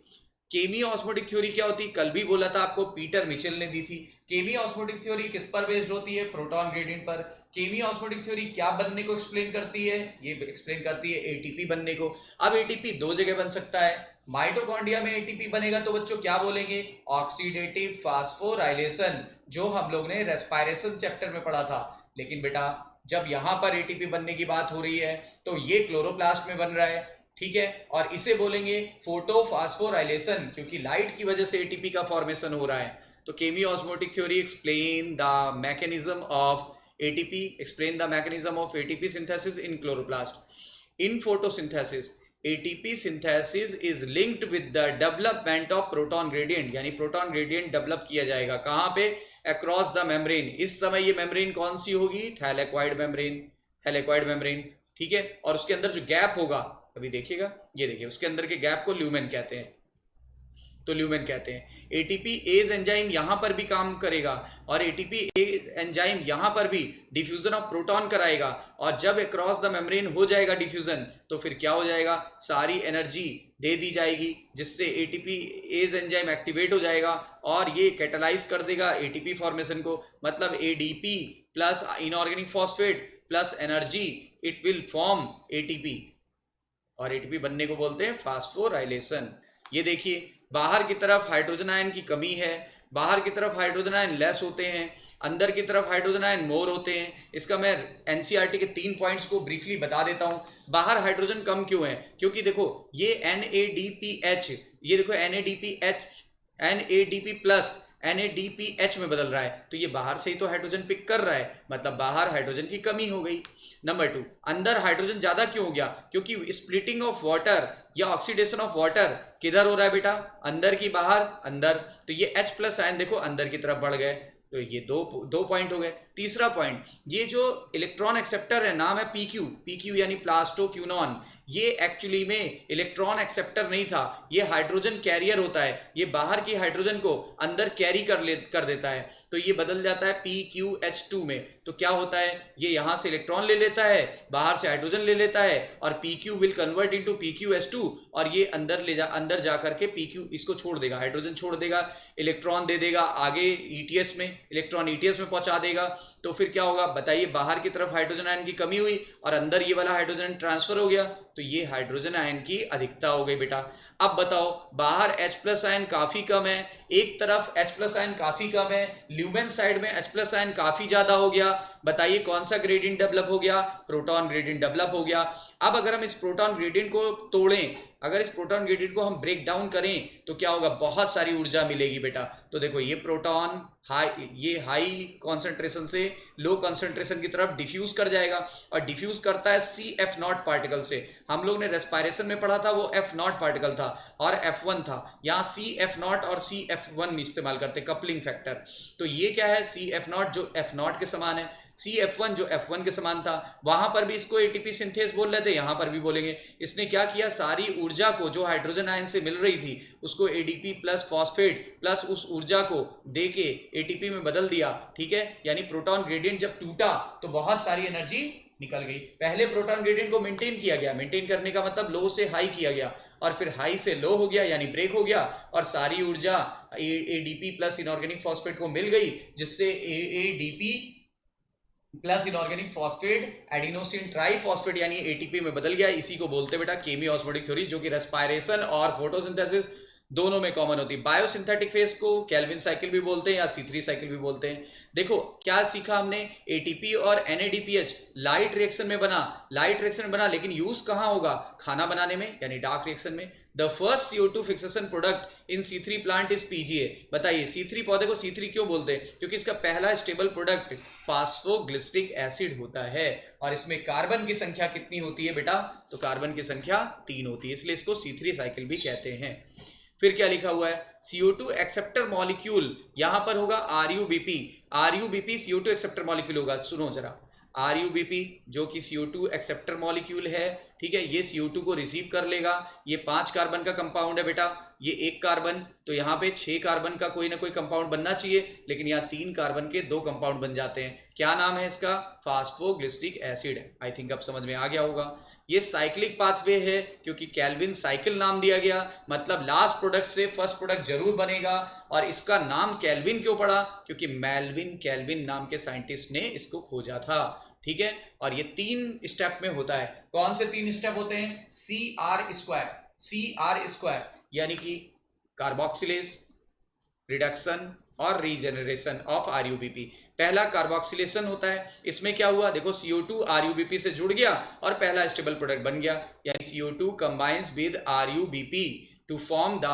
केमी ऑस्मोटिक थ्योरी क्या होती है? कल भी बोला था आपको, पीटर मिचेल ने दी थी। केमी ऑस्मोटिक थ्योरी किस पर बेस्ड होती है? प्रोटॉन ग्रेडियंट पर। केमी ऑस्मोटिक थ्योरी क्या बनने को एक्सप्लेन करती है? ये एक्सप्लेन करती है ATP बनने को। अब ATP 2 जगह बन सकता है। माइटोकॉन्ड्रिया में ATP बनेगा तो बच्चों क्या बोलेंगे? ऑक्सीडेटिव फास्फोराइलेशन, जो हम लोग ने रेस्पिरेशन चैप्टर में पढ़ा था। लेकिन बेटा जब यहां पर ATP बनने की बात हो रही है तो ये क्लोरोप्लास्ट में बन रहा है। ठीक है, और इसे बोलेंगे फोटोफास्फोराइलेशन, क्योंकि लाइट की वजह से ATP का फॉर्मेशन हो रहा है। तो chemiosmotic theory explain the mechanism of ATP synthesis in chloroplast. In photosynthesis, ATP synthesis is linked with the development of proton gradient, यानी प्रोटॉन ग्रेडियंट डेवलप किया जाएगा। कहाँ पे? Across the membrane. इस समय ये मेम्ब्रेन कौन सी होगी? Thylakoid membrane. ठीक है, और उसके अंदर जो गैप होगा, अभी देखिएगा, ये देखिए, उसके अंदर के गैप को ल्यूमेन कहते हैं। तो ल्यूमेन कहते हैं। ATP एज एंजाइम यहां पर भी काम करेगा, और ATP एज एंजाइम यहां पर भी डिफ्यूजन ऑफ प्रोटॉन कराएगा, और जब अक्रॉस द मेम्ब्रेन हो जाएगा डिफ्यूजन, तो फिर क्या हो जाएगा? सारी एनर्जी दे दी जाएगी, जिससे ATP एज एंजाइम एक्टिवेट हो जाएगा और ये कैटालाइज कर देगा ATP फॉर्मेशन को। मतलब ADP plus inorganic phosphate plus energy, it will form ATP, और ATP बनने को बोलते हैं फास्फोराइलेशन। ये देखिए, बाहर की तरफ हाइड्रोजन आयन की कमी है, बाहर की तरफ हाइड्रोजन आयन लेस होते हैं, अंदर की तरफ हाइड्रोजन आयन मोर होते हैं। इसका मैं NCERT के 3 पॉइंट्स को ब्रीफली बता देता हूं। बाहर हाइड्रोजन कम क्यों है? क्योंकि देखो ये NADPH, ये देखो NADP प्लस NADPH में बदल रहा है, तो ये बाहर से ही तो हाइड्रोजन पिक कर रहा है, मतलब बाहर हाइड्रोजन की कमी हो गई। नंबर 2, अंदर हाइड्रोजन ज्यादा क्यों हो गया? क्योंकि स्प्लिटिंग ऑफ वाटर या ऑक्सीडेशन ऑफ वाटर किधर हो रहा है बेटा? अंदर की बाहर? अंदर। तो ये H+ आयन देखो अंदर की तरफ बढ़ गए। तो ये दो पॉइंट हो गए। तीसरा पॉइंट, ये जो इलेक्ट्रॉन एक्सेप्टर है, नाम है PQ यानी प्लास्टोक्यूनॉन। ये एक्चुअली में इलेक्ट्रॉन एक्सेप्टर नहीं था, ये हाइड्रोजन कैरियर होता है। ये बाहर की हाइड्रोजन को अंदर कैरी कर देता है, तो ये बदल जाता है PQH2 में। तो क्या होता है? ये यहाँ से इलेक्ट्रॉन ले लेता है, बाहर से हाइड्रोजन ले लेता है, और PQ will convert into PQH2, और ये अंदर जा करके PQ इसको छोड़ देगा, हाइड्रोजन छोड़ देगा, इलेक्ट्रॉन दे देगा आगे ETS में, इलेक्ट्रॉन ETS में पहुंचा देगा। तो फिर क्या होगा बताइए? बाहर की तरफ हाइड्रोजन आयन की कमी हुई और अंदर ये वाला हाइड्रोजन ट्रांसफर हो गया, तो ये हाइड्रोजन आयन की अधिकता हो गई बेटा। अब बताओ, बाहर H+ आयन काफी कम है, एक तरफ H+ आयन काफी कम है, ल्यूमेन साइड में H+ आयन काफी ज्यादा हो गया। बताइए कौन सा ग्रेडियंट डेवलप हो गया? प्रोटॉन ग्रेडियंट डेवलप हो गया। अब अगर हम इस प्रोटॉन ग्रेडियंट को तोड़ें अगर इस प्रोटॉन ग्रेडियंट को हम ब्रेक डाउन करें तो क्या होगा, बहुत सारी ऊर्जा मिलेगी बेटा। तो देखो ये प्रोटॉन हाई कॉन्सेंट्रेशन से लो कॉन्सेंट्रेशन की तरफ डिफ्यूज कर जाएगा, और डिफ्यूज करता है CF0 पार्टिकल से। हम लोग ने रेस्पिरेशन में पढ़ा था वो F0 पार्टिकल था और F1 था, यहाँ CF0 और CF1 इस्तेमाल करते कपलिंग फैक्टर। तो ये क्या है, CF0 जो F0 के समान है, CF1 जो F1 के समान था। वहां पर भी इसको एटीपी सिंथेस बोल रहे थे, यहां पर भी बोलेंगे। इसने क्या किया, सारी ऊर्जा को जो हाइड्रोजन आयन से मिल रही थी उसको ADP प्लस फॉस्फेट प्लस उस ऊर्जा को देके ATP में बदल दिया, ठीक है। यानी प्रोटॉन ग्रेडियंट जब टूटा तो बहुत सारी एनर्जी निकल गई। पहले प्रोटॉन ग्रेडियंट को मेंटेन किया गया, मेंटेन करने का मतलब लो से हाई किया गया, और फिर हाई से लो हो गया यानी ब्रेक हो गया, और सारी ऊर्जा ADP प्लस इनऑर्गेनिक फॉस्फेट को मिल गई, जिससे ADP plus inorganic phosphate adenosine triphosphate यानी ATP में बदल गया। इसी को बोलते बेटा केमी ऑस्मोटिक थ्योरी, जो कि रेस्पिरेशन और फोटोसिंथेसिस दोनों में कॉमन होती है। बायोसिंथेटिक फेज को केल्विन साइकिल भी बोलते हैं या C3 साइकिल भी बोलते हैं। देखो क्या सीखा हमने, ATP और NADPH लाइट रिएक्शन में बना, लेकिन यूज कहां होगा, खाना बनाने में यानी डार्क रिएक्शन में। The first CO2 fixation product in C3 plant is PGA। बताइए C3 पौधे को C3 क्यों बोलते हैं, क्योंकि इसका पहला स्टेबल प्रोडक्ट फास्फोग्लिसरिक एसिड होता है, और इसमें कार्बन की संख्या कितनी होती है बेटा, तो कार्बन की संख्या 3 होती है, इसलिए इसको C3 साइकिल भी कहते हैं। फिर क्या लिखा हुआ है, CO2 एक्सेप्टर मॉलिक्यूल, यहां पर होगा RUBP CO2 एक्सेप्टर मॉलिक्यूल होगा। सुनो जरा, RUBP जो कि CO2 एक्सेप्टर मॉलिक्यूल है, ठीक है, ये CO2 को रिसीव कर लेगा। ये 5 कार्बन का कंपाउंड है बेटा, ये 1 कार्बन, तो यहाँ पे 6 कार्बन का कोई ना कोई कंपाउंड बनना चाहिए, लेकिन यहाँ 3 कार्बन के 2 कंपाउंड बन जाते हैं। क्या नाम है इसका, फास्फोग्लिसरिक एसिड। आई थिंक अब समझ में आ गया होगा। ये साइक्लिक पाथवे है, क्योंकि केल्विन साइकिल नाम दिया गया, मतलब लास्ट प्रोडक्ट से फर्स्ट प्रोडक्ट जरूर बनेगा। और इसका नाम केल्विन क्यों पड़ा, क्योंकि मेल्विन केल्विन नाम के साइंटिस्ट ने इसको खोजा था, ठीक है। और ये 3 स्टेप में होता है। कौन से 3 स्टेप होते हैं, CR स्क्वायर यानी कि कार्बोक्सिलेज, रिडक्शन और रीजेनरेशन ऑफ RUBP। पहला कार्बोक्सिलेशन होता है, इसमें क्या हुआ, देखो CO2 RUBP से जुड़ गया और पहला स्टेबल प्रोडक्ट बन गया, यानी CO2 combines with RUBP to form the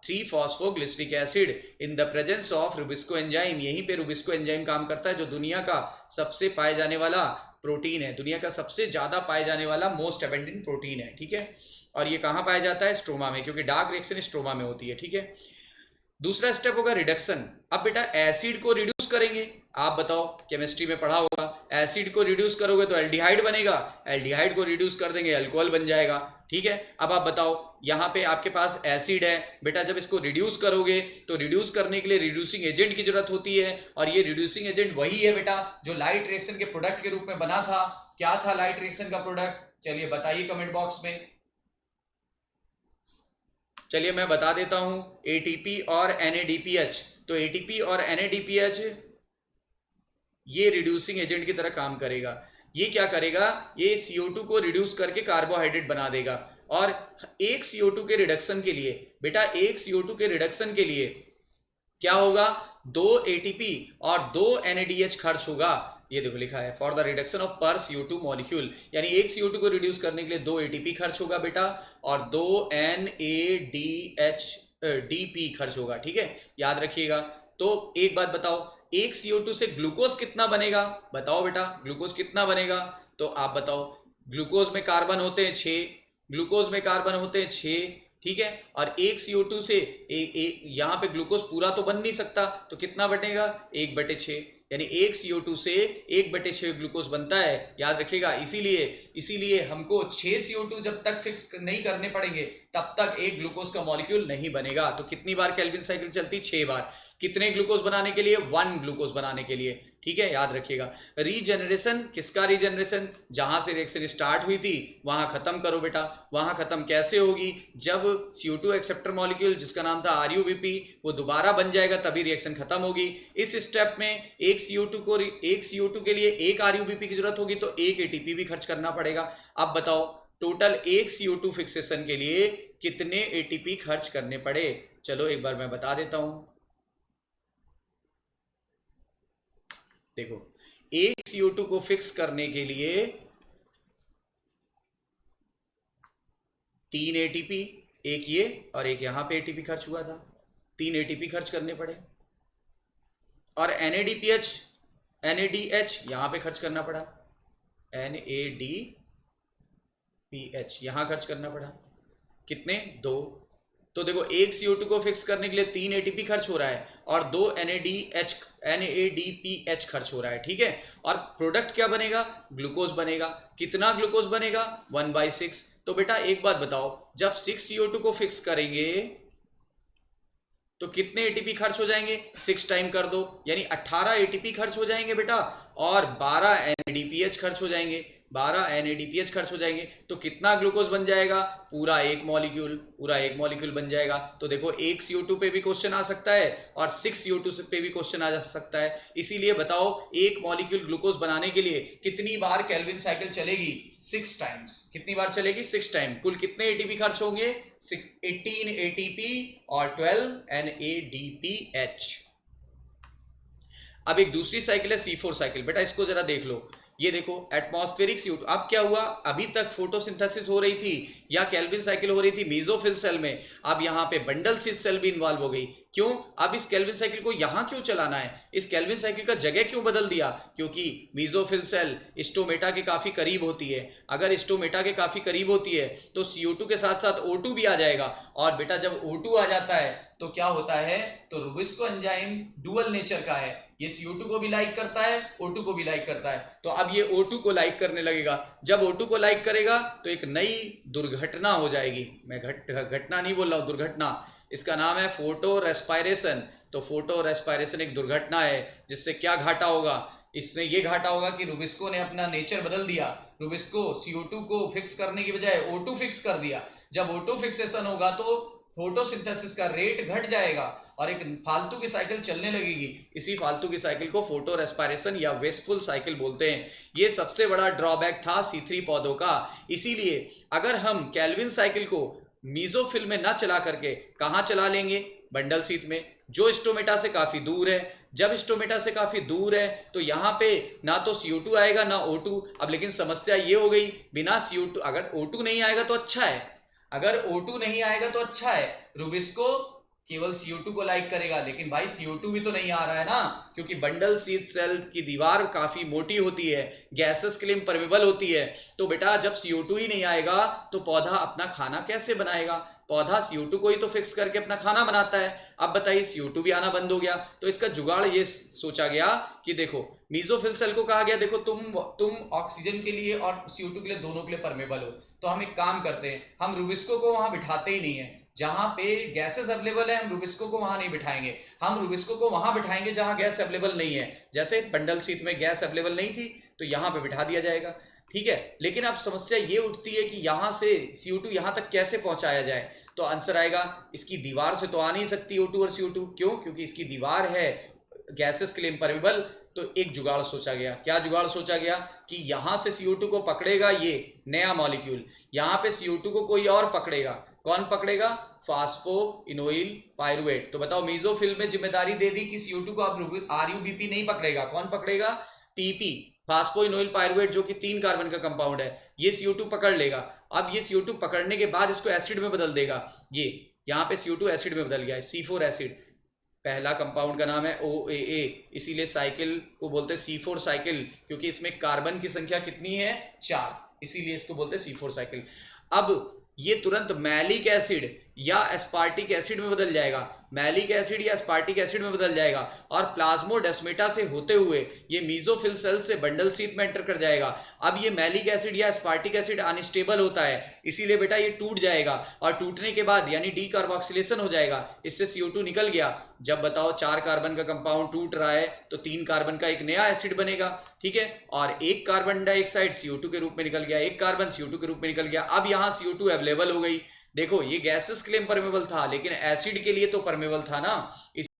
phosphoglyceric acid in the presence of rubisco enzyme. यहीं पे रुबिस्को एंजाइम काम करता है, जो दुनिया का सबसे पाए जाने वाला प्रोटीन है, दुनिया का सबसे ज्यादा पाए जाने वाला मोस्ट एबंडेंट प्रोटीन है, ठीक है। और ये कहाँ पाया जाता है, स्ट्रोमा में, क्योंकि डार्क रिएक्शन स्ट्रोमा में होती है, ठीक है। दूसरा स्टेप होगा रिडक्शन। अब बेटा एसिड को रिड्यूस करेंगे, आप बताओ केमिस्ट्री में पढ़ा होगा, एसिड को रिड्यूस करोगे तो एल्डिहाइड बनेगा, एल्डिहाइड को रिड्यूस कर देंगे अल्कोहल बन जाएगा, ठीक है। अब आप बताओ, यहाँ पे आपके पास एसिड है बेटा, जब इसको रिड्यूस करोगे तो रिड्यूस करने के लिए रिड्यूसिंग एजेंट की जरूरत होती है, और ये रिड्यूसिंग एजेंट वही है बेटा जो लाइट रिएक्शन के प्रोडक्ट के रूप में बना था। क्या था लाइट रिएक्शन का प्रोडक्ट, चलिए बताइए कमेंट बॉक्स में। चलिए मैं बता देता हूं, ATP और NADPH। तो ATP और NADPH ये रिड्यूसिंग एजेंट की तरह काम करेगा। ये क्या करेगा, ये CO2 को रिड्यूस करके कार्बोहाइड्रेट बना देगा। और एक CO2 के रिडक्शन के लिए बेटा, एक CO2 के रिडक्शन के लिए क्या होगा, 2 ATP और 2 NADH खर्च होगा। ये देखो लिखा है फॉर द रिडक्शन ऑफ पर CO2 मॉलिक्यूल, यानी एक CO2 को रिड्यूस करने के लिए 2 ATP खर्च होगा बेटा, और 2 NADP खर्च होगा, ठीक है, याद रखिएगा। तो एक बात बताओ, एक CO2 से ग्लूकोज कितना बनेगा, बताओ बेटा ग्लूकोज कितना बनेगा, तो आप बताओ। ग्लूकोज में कार्बन होते हैं 6, ग्लूकोज में कार्बन होते हैं 6, ठीक है। और एक CO2 से यहाँ पे ग्लूकोज पूरा तो बन नहीं सकता, तो कितना बनेगा, 1/6, यानी एक CO2 से 1/6 ग्लूकोज बनता है, याद रखिएगा। इसीलिए हमको 6 CO2 जब तक फिक्स नहीं करने पड़ेंगे तब तक एक ग्लूकोज का मॉलिक्यूल नहीं बनेगा। तो कितनी बार केल्विन साइकिल चलती, 6 बार। कितने ग्लूकोज बनाने के लिए, 1 ग्लूकोज बनाने के लिए, ठीक है, याद रखिएगा। रीजनरेशन, किसका रीजनरेशन, जहां से रिएक्शन स्टार्ट हुई थी वहां खत्म करो बेटा। वहां खत्म कैसे होगी, जब CO2 एक्सेप्टर मॉलिक्यूल जिसका नाम था RUBP वो दोबारा बन जाएगा, तभी रिएक्शन खत्म होगी। इस स्टेप में एक CO2 के लिए एक RUBP की जरूरत होगी, तो एक ATP भी खर्च करना पड़ेगा। अब बताओ टोटल एक CO2 फिक्सेशन के लिए कितने ATP खर्च करने पड़े, चलो एक बार मैं बता देता हूं। देखो एक CO2 को फिक्स करने के लिए 3 एटीपी, एक ये और एक यहां पे एटीपी खर्च हुआ था, 3 एटीपी खर्च करने पड़े। और NADPH NADH यहां पे खर्च करना पड़ा, NADPH यहां खर्च करना पड़ा, कितने? 2। तो देखो एक CO2 को फिक्स करने के लिए 3 ATP खर्च हो रहा है और 2 NADPH खर्च हो रहा है, ठीक है। और प्रोडक्ट क्या बनेगा? ग्लूकोज बनेगा। कितना ग्लूकोज बनेगा? 1/6। तो बेटा एक बात बताओ, जब 6 CO2 को फिक्स करेंगे तो कितने एटीपी खर्च हो जाएंगे? 6 टाइम कर दो, यानी 18 एटीपी खर्च हो जाएंगे बेटा, और 12 NADPH खर्च हो जाएंगे, 12 NADPH खर्च हो जाएंगे। तो कितना ग्लूकोज बन जाएगा? पूरा एक मॉलिक्यूल बन जाएगा। तो देखो एक CO2 पे भी क्वेश्चन आ सकता है और 6 CO2 पे भी क्वेश्चन आ सकता है। इसीलिए बताओ एक मॉलिक्यूल ग्लूकोज बनाने के लिए कितनी बार केल्विन साइकिल चलेगी? 6 टाइम्स। कितनी बार चलेगी? 6 टाइम। कुल कितने एटीपी खर्च होंगे? 18 ATP और 12 NADPH। अब एक दूसरी साइकिल है C4 साइकिल। बेटा इसको जरा देख लो, ये देखो एटमॉस्फेरिक CO2। अब क्या हुआ? अभी तक फोटोसिंथेसिस हो रही थी या केल्विन साइकिल हो रही थी मेसोफिल सेल में, अब यहाँ पे बंडल स्थित सेल भी इन्वॉल्व हो गई। क्यों? अब इस केल्विन साइकिल को यहाँ क्यों चलाना है? इस केल्विन साइकिल का जगह क्यों बदल दिया? क्योंकि मेसोफिल सेल स्टोमेटा के काफी करीब होती है। अगर स्टोमेटा के काफी करीब होती है तो CO2 के साथ साथ O2 भी आ जाएगा, और बेटा जब O2 आ जाता है तो क्या होता है? तो रुबिस्को एंजाइम डुअल नेचर का है, ये CO2 को भी लाइक करता है, O2 को भी लाइक करता है। तो अब ये O2 को लाइक करने लगेगा। जब O2 को लाइक करेगा तो एक नई दुर्घटना हो जाएगी। मैं घटना नहीं बोल रहा हूं, दुर्घटना। इसका नाम है फोटो रेस्पायरेशन। तो फोटो रेस्पायरेशन एक दुर्घटना है, जिससे क्या घाटा होगा? इसमें ये घाटा होगा कि रुबिस्को ने अपना नेचर बदल दिया। रुबिस्को CO2 को फिक्स करने की बजाय O2 फिक्स कर दिया। जब O2 फिक्सेशन होगा तो फोटोसिंथेसिस का रेट घट जाएगा और एक फालतू की साइकिल चलने लगेगी। इसी फालतू की साइकिल को फोटो रेस्पायरेशन या वेस्टफुल साइकिल बोलते हैं। ये सबसे बड़ा ड्रॉबैक था C3 पौधों का। इसीलिए अगर हम केल्विन साइकिल को मीजोफिल में ना चला करके कहाँ चला लेंगे? बंडल शीथ में, जो स्टोमेटा से काफी दूर है। जब स्टोमेटा से काफी दूर है तो यहाँ पे ना तो CO2 आएगा ना O2। अब लेकिन समस्या ये हो गई, बिना CO2, अगर O2 नहीं आएगा तो अच्छा है, अगर O2 नहीं आएगा तो अच्छा है, रुबिस्को केवल CO2 को लाइक करेगा। लेकिन भाई CO2 भी तो नहीं आ रहा है ना, क्योंकि बंडल शीथ सेल की दीवार काफी मोटी होती है, गैसेस के लिए इम्परमेबल होती है। तो बेटा जब CO2 ही नहीं आएगा तो पौधा अपना खाना कैसे बनाएगा? पौधा CO2 को ही तो फिक्स करके अपना खाना बनाता है। अब बताइए CO2 भी आना बंद हो गया, तो इसका जुगाड़ ये सोचा गया कि देखो मीजोफिल सेल को कहा गया, देखो तुम ऑक्सीजन के लिए और CO2 के लिए, दोनों के लिए परमेबल हो, तो हम एक काम करते हैं, हम रुबिस्को को वहां बिठाते ही नहीं है। जहां पे गैसेस अवेलेबल है हम रुबिस्को को वहां नहीं बिठाएंगे, हम रुबिस्को को वहां बिठाएंगे जहां गैस अवेलेबल नहीं है। जैसे बंडल शीथ में गैस अवेलेबल नहीं थी तो यहां पे बिठा दिया जाएगा, ठीक है। लेकिन अब समस्या ये उठती है कि यहां से CO2 यहां तक कैसे पहुंचाया जाए? तो आंसर आएगा, इसकी दीवार से तो आ नहीं सकती O2 और CO2। क्यों? क्योंकि इसकी दीवार है गैसेस के लिए इम्परमेबल। तो एक जुगाड़ सोचा गया। क्या जुगाड़ सोचा गया? कि यहां से CO2 को पकड़ेगा ये नया मॉलिक्यूल, यहां पे CO2 को कोई और पकड़ेगा। कौन पकड़ेगा? फास्फोइनोइल पायरुवेट। तो बताओ मेसोफिल में जिम्मेदारी दे दी कि CO2 को अब RUBP नहीं पकड़ेगा, कौन पकड़ेगा? PP, फास्फोइनोइल पायरुवेट, जो कि 3 कार्बन का कंपाउंड है, ये CO2 पकड़ लेगा। अब ये CO2 पकड़ने के बाद इसको एसिड में बदल देगा। ये यहाँ पे CO2 एसिड में बदल गया है, C4 एसिड। पहला कंपाउंड का नाम है OAA, इसीलिए साइकिल को बोलते हैं C4 साइकिल, क्योंकि इसमें कार्बन की संख्या कितनी है? 4, इसीलिए इसको बोलते हैं C4 साइकिल। अब ये तुरंत मैलिक एसिड या एस्पार्टिक एसिड में बदल जाएगा, मैलिक एसिड या एस्पार्टिक एसिड में बदल जाएगा, और प्लाज्मोडेस्माटा से होते हुए ये मीजोफिल सेल से बंडल शीथ में एंटर कर जाएगा। अब ये मैलिक एसिड या एस्पार्टिक एसिड अनस्टेबल होता है, इसीलिए बेटा ये टूट जाएगा, और टूटने के बाद यानी डीकार्बोक्सिलेशन हो जाएगा, इससे CO2 निकल गया। जब बताओ 4 कार्बन का कंपाउंड टूट रहा है तो 3 कार्बन का एक नया एसिड बनेगा, ठीक है। और एक कार्बन डाइऑक्साइड CO2 के रूप में निकल गया, एक कार्बन CO2 के रूप में निकल गया। अब यहाँ CO2 अवेलेबल हो गई। देखो ये गैसेस के लिए परमेबल था, लेकिन एसिड के लिए तो परमेबल था ना।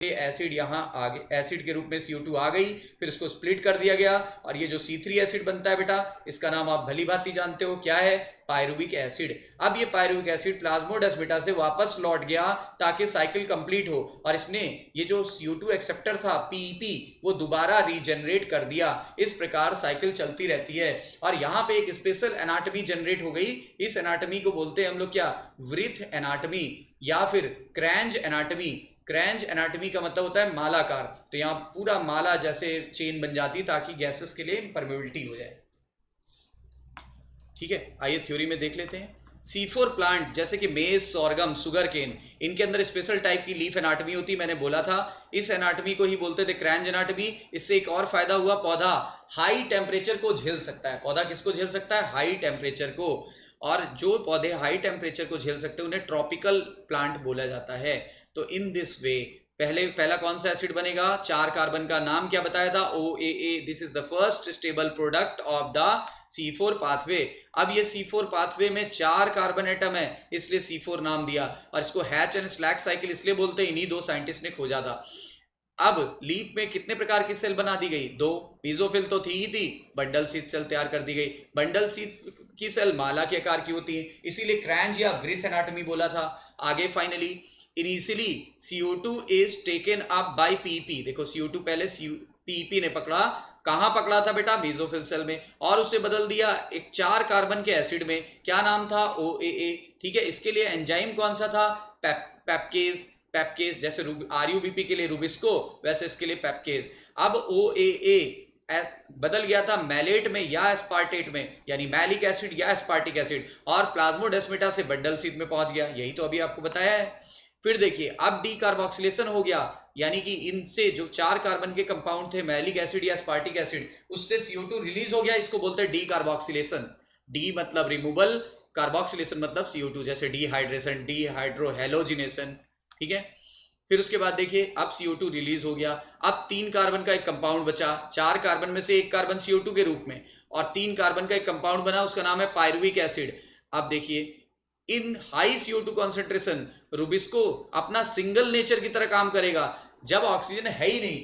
एसिड यहाँ आगे एसिड के रूप में CO2 आ गई, फिर उसको स्प्लिट कर दिया गया और ये जो C3 एसिड बनता है बेटा, इसका नाम आप भली भांति जानते हो, क्या है? Pyruvic acid. अब ये पायरुविक एसिड प्लाज्मोडेस्माटा से वापस लौट गया ताकि साइकिल कंप्लीट हो, और इसने ये जो CO2 एक्सेप्टर था PEP वो दोबारा रीजनरेट कर दिया। इस प्रकार साइकिल चलती रहती है। और यहाँ पे एक स्पेशल एनाटॉमी जनरेट हो गई। इस एनाटॉमी को बोलते हैं हम लोग क्या? वृत्त एनाटॉमी या फिर क्रैंज एनाटॉमी। क्रैंज एनाटॉमी का मतलब होता है मालाकार। तो यहाँ पूरा माला जैसे चेन बन जाती ताकि गैसेस के लिए परमेबिलिटी हो जाए। ठीक है, आइए थ्योरी में देख लेते हैं। C4 प्लांट जैसे कि मेज, सोरगम, सुगर केन, इनके अंदर स्पेशल टाइप की लीफ एनाटॉमी होती है। मैंने बोला था इस एनाटॉमी को ही बोलते थे क्रैंज एनाटॉमी। इससे एक और फायदा हुआ, पौधा हाई टेम्परेचर को झेल सकता है। पौधा किसको झेल सकता है? हाई टेम्परेचर को। और जो पौधे हाई टेम्परेचर को झेल सकते हैं उन्हें ट्रॉपिकल प्लांट बोला जाता है। तो इन दिस वे पहला कौन सा एसिड बनेगा? 4 कार्बन का नाम क्या बताया था? OAA। This is the first stable product of the C4 pathway. अब ये C4 पाथवे में 4 कार्बन एटम है, इसलिए C4 नाम दिया। और इसको हैच एंड स्लैक साइकिल इसलिए बोलते हैं, इन्हीं 2 साइंटिस्ट ने खोजा था। अब लीफ में कितने प्रकार की सेल बना दी गई? 2। मेसोफिल तो थी ही थी, बंडल शीथ सेल तैयार कर दी गई। बंडल शीथ की सेल माला के आकार की होती है, इसीलिए क्रैंज या वृत्त एनाटॉमी बोला था। आगे finally initially CO2 is taken up by PEP। देखो CO2 पहले PEP ने पकड़ा, कहां पकड़ा था बेटा? मेसोफिल सेल में, और उसे बदल दिया एक 4 कार्बन के एसिड में। क्या नाम था? OAA। ठीक है, इसके लिए एंजाइम कौन सा था? पेप्केज। जैसे RUBP के लिए रुबिस्को, वैसे इसके लिए पेप्केज। अब OAA बदल गया था मैलेट में या एस्पार्टेट में, यानी मैलिक एसिड या एस्पार्टिक एसिड, और प्लाज्मोडेस्माटा से बंडल शीथ में पहुंच गया। यही तो अभी आपको बताया है। फिर देखिए अब डीकार्बोक्सिलेशन हो गया, यानी कि इनसे जो 4 कार्बन के कंपाउंड थे मैलिक एसिड या एस्पार्टिक एसिड, उससे CO2 रिलीज हो गया। इसको बोलते हैं डीकार्बोक्सिलेशन। डी मतलब रिमूवल, कार्बोक्सिलेशन मतलब CO2, जैसे डिहाइड्रेशन, डीहाइड्रोहेलोजिनेशन। ठीक है, फिर उसके बाद देखिए अब CO2 रिलीज हो गया। अब 3 कार्बन का एक कंपाउंड बचा। 4 कार्बन में से 1 कार्बन CO2 के रूप में, और 3 कार्बन का एक कंपाउंड बना, उसका नाम है पायरुविक एसिड। अब देखिए इन हाई CO2 कॉन्सेंट्रेशन रुबिस्को अपना सिंगल नेचर की तरह काम करेगा जब ऑक्सीजन है ही नहीं।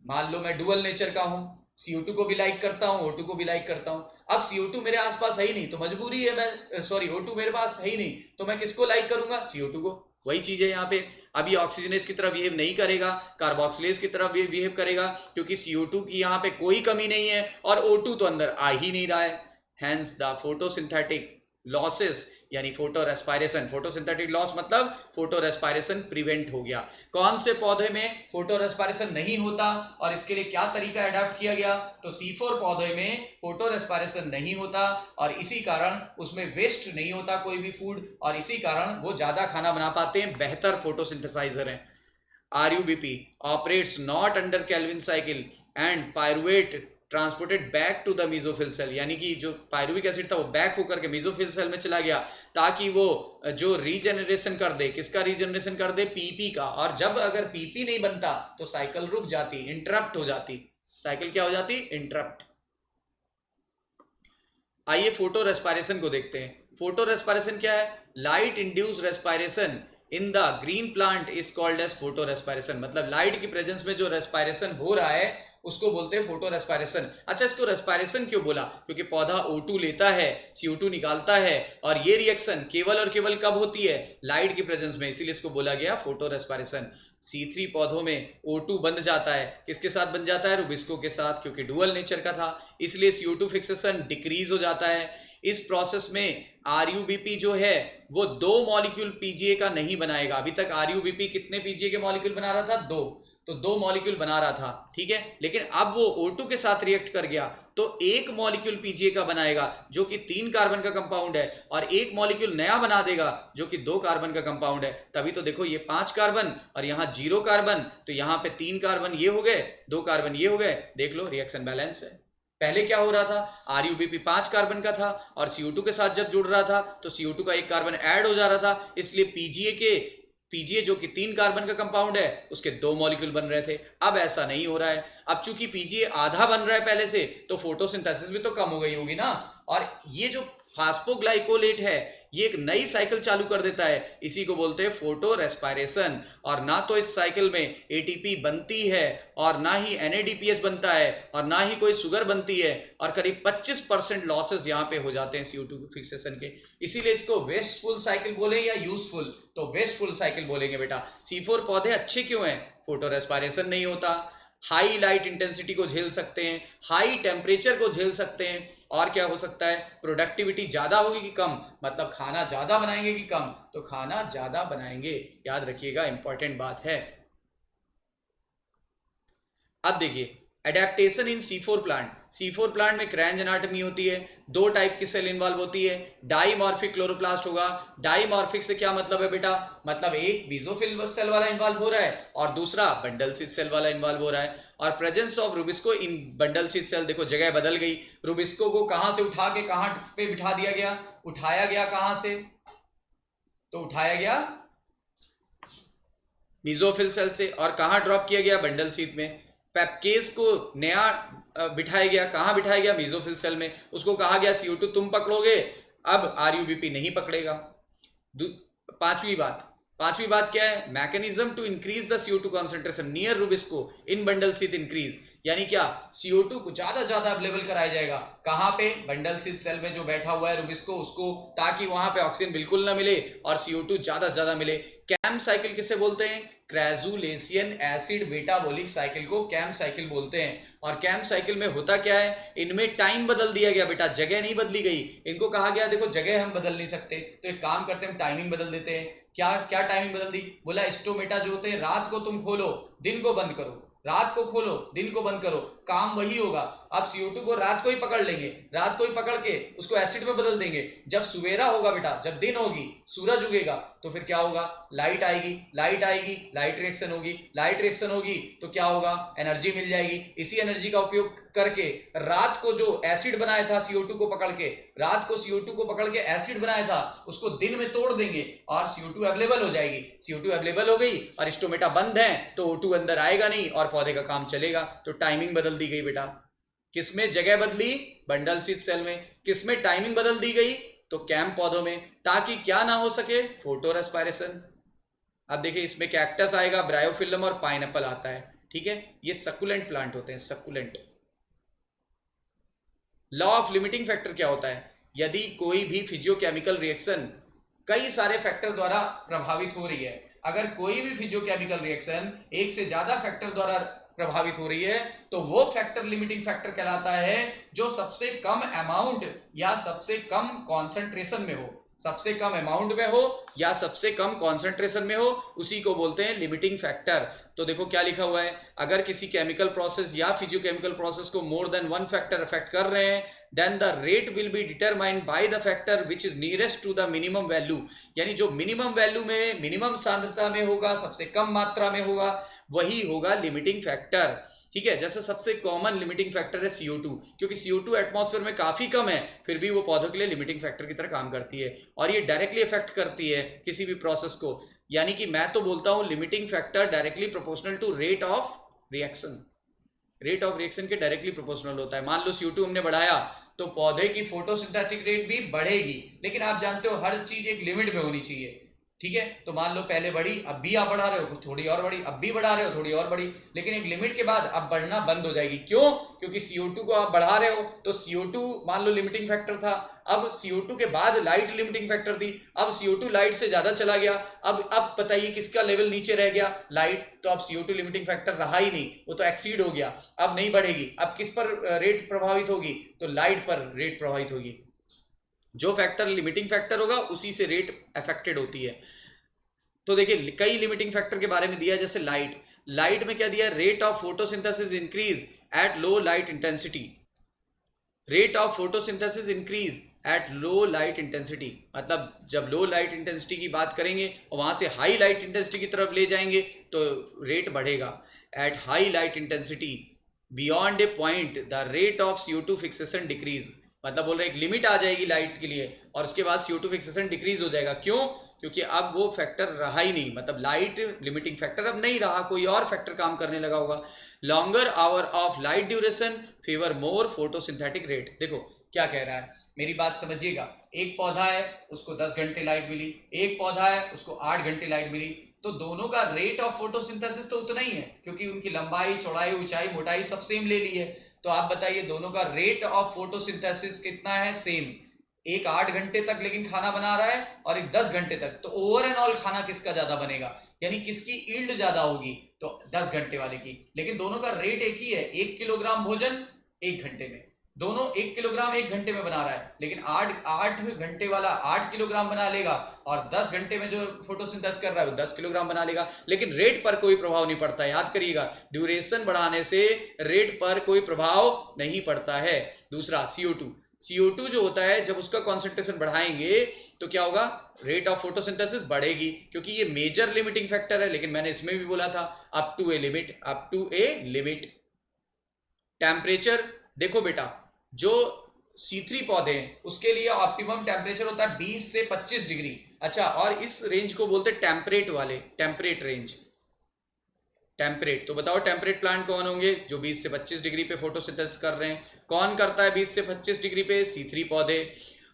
मान लो मैं डुअल नेचर का हूं, CO2 को भी लाइक करता हूं, O2 को भी लाइक करता हूं। अब CO2 मेरे आसपास है ही नहीं तो मजबूरी है मैं O2 मेरे पास है ही नहीं तो मैं किसको लाइक करूंगा? CO2 को। वही चीज है यहाँ पे। अब ये ऑक्सीजनेस की तरह बिहेव नहीं करेगा, कार्बोक्सिलेज की तरह बिहेव करेगा, क्योंकि CO2 की यहाँ पे कोई कमी नहीं है और O2 तो अंदर आ ही नहीं रहा है। हेंस द फोटोसिंथेटिक लॉसेस, यानी फोटो रेस्पायरेशन। फोटोसिंथेटिक लॉस मतलब फोटो रेस्पायरेशन प्रिवेंट हो गया। कौन से पौधे में फोटो रेस्पायरेशन नहीं होता और इसके लिए क्या तरीका अडॉप्ट किया गया? तो C4 पौधे में फोटो रेस्पायरेशन नहीं होता और इसी कारण उसमें वेस्ट नहीं होता कोई भी फूड, और इसी कारण वो ज्यादा खाना बना पाते हैं, बेहतर फोटोसिंथेसाइजर हैं। RUBP operates not under Calvin cycle and pyruvate transported back to the mesophyll cell, यानी कि जो पायरुविक एसिड था वो बैक होकर के मेसोफिल सेल में चला गया ताकि वो जो रीजनरेशन कर दे। किसका रीजनरेशन कर दे? PEP का। और जब अगर PEP नहीं बनता तो साइकिल रुक जाती, इंटरप्ट हो जाती। साइकिल क्या हो जाती? इंटरप्ट। आइए फोटो रेस्पायरेशन को देखते हैं। फोटो रेस्पायरेशन क्या है? Light induce respiration in the green plant is called as photo respiration. मतलब लाइट की प्रेजेंस में जो रेस्पायरेशन हो रहा है उसको बोलते हैं फोटो रेस्पायरेशन। अच्छा, इसको रेस्पायरेशन क्यों बोला? क्योंकि पौधा O2 लेता है, CO2 निकालता है, और ये रिएक्शन केवल और केवल कब होती है? लाइट की प्रेजेंस में, इसीलिए इसको बोला गया फोटो रेस्पायरेशन। C3 पौधों में O2 बंध जाता है, किसके साथ बन जाता है? रुबिस्को के साथ, क्योंकि डुअल नेचर का था, इसलिए CO2 फिक्सेशन डिक्रीज हो जाता है। इस प्रोसेस में RUBP जो है वो 2 मॉलिक्यूल PGA का नहीं बनाएगा। अभी तक RUBP कितने PGA के मॉलिक्यूल बना रहा था? 2, तो 2 मॉलिक्यूल बना रहा था, ठीक है। लेकिन अब वो O2 के साथ रिएक्ट कर गया तो 1 मॉलिक्यूल PGA का बनाएगा जो कि 3 कार्बन का कंपाउंड है, और 1 मॉलिक्यूल नया बना देगा जो कि 2 कार्बन का कंपाउंड है। तभी तो देखो ये 5 कार्बन और यहाँ 0 कार्बन, तो यहाँ पे 3 कार्बन ये हो गए, 2 कार्बन ये हो गए। देख लो रिएक्शन बैलेंस है। पहले क्या हो रहा था? RUBP 5 कार्बन का था और CO2 के साथ जब जुड़ रहा था तो CO2 का 1 कार्बन ऐड हो जा रहा था, इसलिए PGA जो कि 3 कार्बन का कंपाउंड है उसके 2 मॉलिक्यूल बन रहे थे। अब ऐसा नहीं हो रहा है। अब चूंकि PGA आधा बन रहा है पहले से, तो फोटोसिंथेसिस भी तो कम हो गई होगी ना। और ये जो फास्फोग्लाइकोलेट है ये एक नई साइकिल चालू कर देता है, इसी को बोलते हैं फोटो रेस्पायरेशन। और ना तो इस साइकिल में एटीपी बनती है और ना ही NADPH बनता है और ना ही कोई शुगर बनती है, और करीब 25% लॉसेस यहाँ पे हो जाते हैं CO2 फिक्सेशन के। इसीलिए इसको वेस्टफुल साइकिल बोले या यूजफुल, तो वेस्टफुल साइकिल बोलेंगे बेटा। C4 पौधे अच्छे क्यों हैं? फोटो रेस्पायरेशन नहीं होता, हाई लाइट इंटेंसिटी को झेल सकते हैं, हाई टेम्परेचर को झेल सकते हैं, और क्या हो सकता है, प्रोडक्टिविटी ज्यादा होगी कि कम, मतलब खाना ज्यादा बनाएंगे कि कम, तो खाना ज्यादा बनाएंगे, याद रखिएगा, इंपॉर्टेंट बात है। अब देखिए एडेप्टेशन इन C4 प्लांट। C4 प्लांट में क्रैंज एनाटमी होती है, दो टाइप की सेल इन्वॉल्व होती है, डाइमॉर्फिक क्लोरोप्लास्ट होगा। डाइमॉर्फिक से क्या मतलब है बेटा, मतलब एक बेसोफिल सेल वाला इन्वॉल्व हो रहा है और दूसरा बंडल शीथ सेल वाला इन्वॉल्व हो रहा है। और presence of rubisco in bundle sheath cell, देखो जगह बदल गई, रुबिस्को को कहां से उठा के कहां पे बिठा दिया गया, उठाया गया कहां से, तो उठाया गया मेसोफिल सेल से, और कहां ड्रॉप किया गया, बंडल शीथ में। पेप्केज को नया बिठाया गया, कहां बिठाया गया, मेसोफिल सेल में, उसको कहा गया CO2 तुम पकड़ोगे, अब RUBP नहीं पकड़ेगा। पांचवी बात क्या है, mechanism to increase the CO2 concentration near rubisco in bundle sheath increase, यानी क्या, CO2 को ज्यादा अवेलेबल कराया जाएगा, कहां पे, बंडल शीथ सेल में जो बैठा हुआ है रुबिस्को उसको, ताकि वहां पे ऑक्सीजन बिल्कुल ना मिले और CO2 ज्यादा से ज्यादा मिले। कैम साइकिल किसे बोलते हैं, क्रेजुलेशियन एसिड मेटाबॉलिक साइकिल को कैम साइकिल बोलते हैं। और कैम साइकिल में होता क्या है, इनमें टाइम बदल दिया गया बेटा, जगह नहीं बदली गई। इनको कहा गया देखो जगह हम बदल नहीं सकते, तो एक काम करते हैं, टाइमिंग बदल देते हैं। क्या क्या टाइमिंग बदल दी, बोला स्टोमेटा जो होते हैं रात को तुम खोलो दिन को बंद करो, रात को खोलो दिन को बंद करो, काम वही होगा। अब CO2 को रात को ही पकड़ लेंगे, रात को ही पकड़ के उसको एसिड में बदल देंगे। जब सवेरा होगा बेटा, जब दिन होगी, सूरज उगेगा, तो फिर क्या होगा, लाइट आएगी, लाइट रिएक्शन होगी, लाइट रिएक्शन होगी तो क्या होगा, एनर्जी मिल जाएगी। इसी एनर्जी का उपयोग करके रात को जो एसिड बनाया था CO2 को पकड़ के, रात को CO2 को पकड़ के एसिड बनाया था, उसको दिन में तोड़ देंगे और CO2 अवेलेबल हो जाएगी। CO2 अवेलेबल हो गई और स्टोमेटा बंद है तो O2 अंदर आएगा नहीं और पौधे का काम चलेगा। तो टाइमिंग बदल दी गई बेटा, किसमें जगह बदली, बंडल शीथ सेल में, किसमें टाइमिंग बदल दी गई, तो कैम पौधों में, ताकि क्या ना हो सके, फोटो रेस्पायरेशन। अब देखिए इसमें कैक्टस आएगा, ब्रायोफिलम और पाइनएप्पल आता है, ठीक है, ये सकुलेंट प्लांट होते हैं, succulent. Law of limiting factor क्या होता है, यदि कोई भी फिजियोकेमिकल रिएक्शन कई सारे फैक्टर द्वारा प्रभावित हो रही है, अगर कोई भी फिजियोकेमिकल रिएक्शन एक से ज्यादा फैक्टर द्वारा प्रभावित हो रही है, तो वो फैक्टर लिमिटिंग फैक्टर कहलाता है जो सबसे कम अमाउंट या सबसे कम कॉन्सेंट्रेशन में हो, सबसे कम अमाउंट में हो या सबसे कम कॉन्सेंट्रेशन में हो, उसी को बोलते हैं लिमिटिंग फैक्टर। तो देखो क्या लिखा हुआ है, अगर किसी केमिकल प्रोसेस या फिजियोकेमिकल प्रोसेस को more than one factor affect कर रहे हैं, then the rate will be determined by the factor which is nearest to the minimum value, यानी जो मिनिमम वैल्यू में, मिनिमम सांद्रता में होगा, सबसे कम मात्रा में होगा, वही होगा लिमिटिंग फैक्टर। ठीक है, जैसे सबसे कॉमन लिमिटिंग फैक्टर है CO2, क्योंकि CO2 एटमॉस्फेयर में काफी कम है, फिर भी वो पौधों के लिए लिमिटिंग फैक्टर की तरह काम करती है और ये डायरेक्टली इफेक्ट करती है किसी भी प्रोसेस को। यानी कि मैं तो बोलता हूं limiting factor directly proportional to rate of reaction, rate of reaction के डायरेक्टली प्रोपोर्शनल होता है। मान लो CO2 हमने बढ़ाया तो पौधे की फोटोसिंथेटिक रेट भी बढ़ेगी, लेकिन आप जानते हो हर चीज एक लिमिट में होनी चाहिए। ठीक है, तो मान लो पहले बढ़ी, अब भी आप बढ़ा रहे हो, थोड़ी और बढ़ी, अब भी बढ़ा रहे हो, थोड़ी और बढ़ी, लेकिन एक लिमिट के बाद अब बढ़ना बंद हो जाएगी। क्यों? क्योंकि CO2 को आप बढ़ा रहे हो, तो CO2 मान लो लिमिटिंग फैक्टर था, अब CO2 के बाद लाइट लिमिटिंग फैक्टर थी, अब CO2 लाइट से ज्यादा चला गया, अब बताइए किसका लेवल नीचे रह गया, लाइट। तो अब CO2 लिमिटिंग फैक्टर रहा ही नहीं, वो तो एक्सीड हो गया, अब नहीं बढ़ेगी। अब किस पर रेट प्रभावित होगी, तो लाइट पर रेट प्रभावित होगी। जो फैक्टर लिमिटिंग फैक्टर होगा उसी से रेट अफेक्टेड होती है। तो देखिए कई लिमिटिंग फैक्टर के बारे में दिया है, जैसे लाइट में क्या दिया है, rate of photosynthesis increase at low light intensity, rate of photosynthesis increase at low light intensity, मतलब जब लो लाइट इंटेंसिटी की बात करेंगे और वहां से हाई लाइट इंटेंसिटी की तरफ ले जाएंगे तो रेट बढ़ेगा। At high light intensity beyond A point the rate of CO2 fixation decrease, मतलब बोल रहे एक लिमिट आ जाएगी लाइट के लिए और उसके बाद CO2 फिक्सेशन डिक्रीज हो जाएगा। क्यों? क्योंकि अब वो फैक्टर रहा ही नहीं, मतलब लाइट लिमिटिंग फैक्टर अब नहीं रहा, कोई और फैक्टर काम करने लगा होगा। Longer hour of light duration favour more photosynthetic rate, देखो क्या कह रहा है, मेरी बात समझिएगा। एक पौधा है उसको 10 घंटे लाइट मिली, एक पौधा है उसको 8 घंटे लाइट मिली, तो दोनों का रेट ऑफ फोटोसिंथेसिस तो उतना ही है, क्योंकि उनकी लंबाई, चौड़ाई, ऊंचाई, मोटाई सब सेम ले ली है। तो आप बताइए दोनों का रेट ऑफ फोटोसिंथेसिस कितना है, सेम। एक 8 घंटे तक लेकिन खाना बना रहा है और एक 10 घंटे तक, तो ओवर एंड ऑल खाना किसका ज्यादा बनेगा, यानी किसकी ईल्ड ज्यादा होगी, तो 10 घंटे वाले की। लेकिन दोनों का रेट एक ही है, 1 किलोग्राम भोजन 1 घंटे में, दोनों 1 किलोग्राम 1 घंटे में बना रहा है, लेकिन 8 घंटे वाला 8 किलोग्राम बना लेगा और 10 घंटे में जो फोटोसिंथेसिस कर रहा है वो 10 किलोग्राम बना लेगा। लेकिन रेट पर कोई प्रभाव नहीं पड़ता है, याद करिएगा, ड्यूरेशन बढ़ाने से रेट पर कोई प्रभाव नहीं पड़ता है। दूसरा CO2 जो होता है, जब उसका कॉन्सेंट्रेशन बढ़ाएंगे तो क्या होगा, रेट ऑफ फोटोसिंथेसिस बढ़ेगी, क्योंकि ये मेजर लिमिटिंग फैक्टर है। लेकिन मैंने इसमें भी बोला था up to a limit. Temperature देखो बेटा, जो C3 पौधे हैं उसके लिए ऑप्टिमम टेम्परेचर होता है 20 से 25 डिग्री। अच्छा, और इस रेंज को बोलते हैं टेम्परेट रेंज। टेम्परेट, तो बताओ टेम्परेट प्लांट कौन होंगे, जो 20 से 25 डिग्री पे फोटोसिंथेसिस कर रहे हैं। कौन करता है 20 से 25 डिग्री पे, C3 पौधे।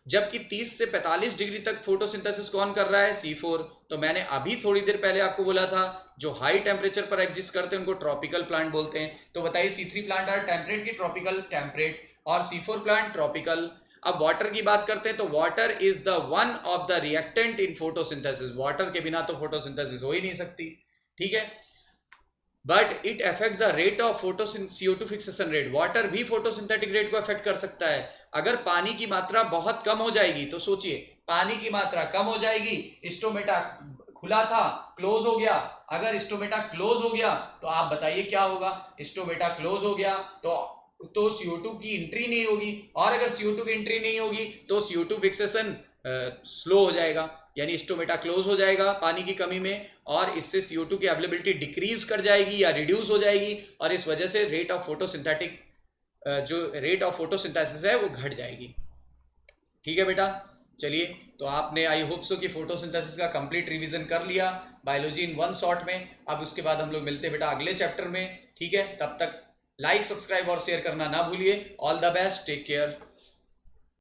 जबकि 30 से 45 डिग्री तक फोटोसिंथेसिस कौन कर रहा है, C4। तो मैंने अभी थोड़ी देर पहले आपको बोला था जो हाई टेम्परेचर पर एग्जिस्ट करते हैं उनको ट्रॉपिकल प्लांट बोलते हैं। तो बताइए C3 प्लांट आर टेम्परेट की ट्रॉपिकल, टेम्परेट, और C4 प्लांट ट्रॉपिकल। अब वाटर की बात करते हैं, तो water is the one of the reactant in photosynthesis. Water के बिना तो फोटोसिंथेसिस हो ही नहीं सकती, ठीक है। But it affect the rate of CO2 fixation rate. Water भी फोटोसिंथेटिक रेट को अफेक्ट कर सकता है। अगर पानी की मात्रा बहुत कम हो जाएगी, तो सोचिए पानी की मात्रा कम हो जाएगी, स्टोमेटा खुला था, क्लोज हो गया। अगर स्टोमेटा क्लोज हो गया तो आप बताइए क्या होगा, स्टोमेटा क्लोज हो गया तो CO2 की एंट्री नहीं होगी, और अगर CO2 की एंट्री नहीं होगी तो CO2 फिक्सेशन स्लो हो जाएगा, यानी स्टोमेटा क्लोज हो जाएगा पानी की कमी में, और इससे CO2 की अवेलेबिलिटी डिक्रीज कर जाएगी या रिड्यूस हो जाएगी, और इस वजह से रेट ऑफ फोटोसिंथेसिस है वो घट जाएगी। ठीक है बेटा, चलिए, तो आपने आई होप सो कि फोटोसिंथेसिस का कंप्लीट रिवीजन कर लिया बायोलॉजी इन वन शॉट में। अब उसके बाद हम लोग मिलते हैं बेटा अगले चैप्टर में, ठीक है। तब तक लाइक, सब्सक्राइब और शेयर करना ना भूलिए। All the best, take care.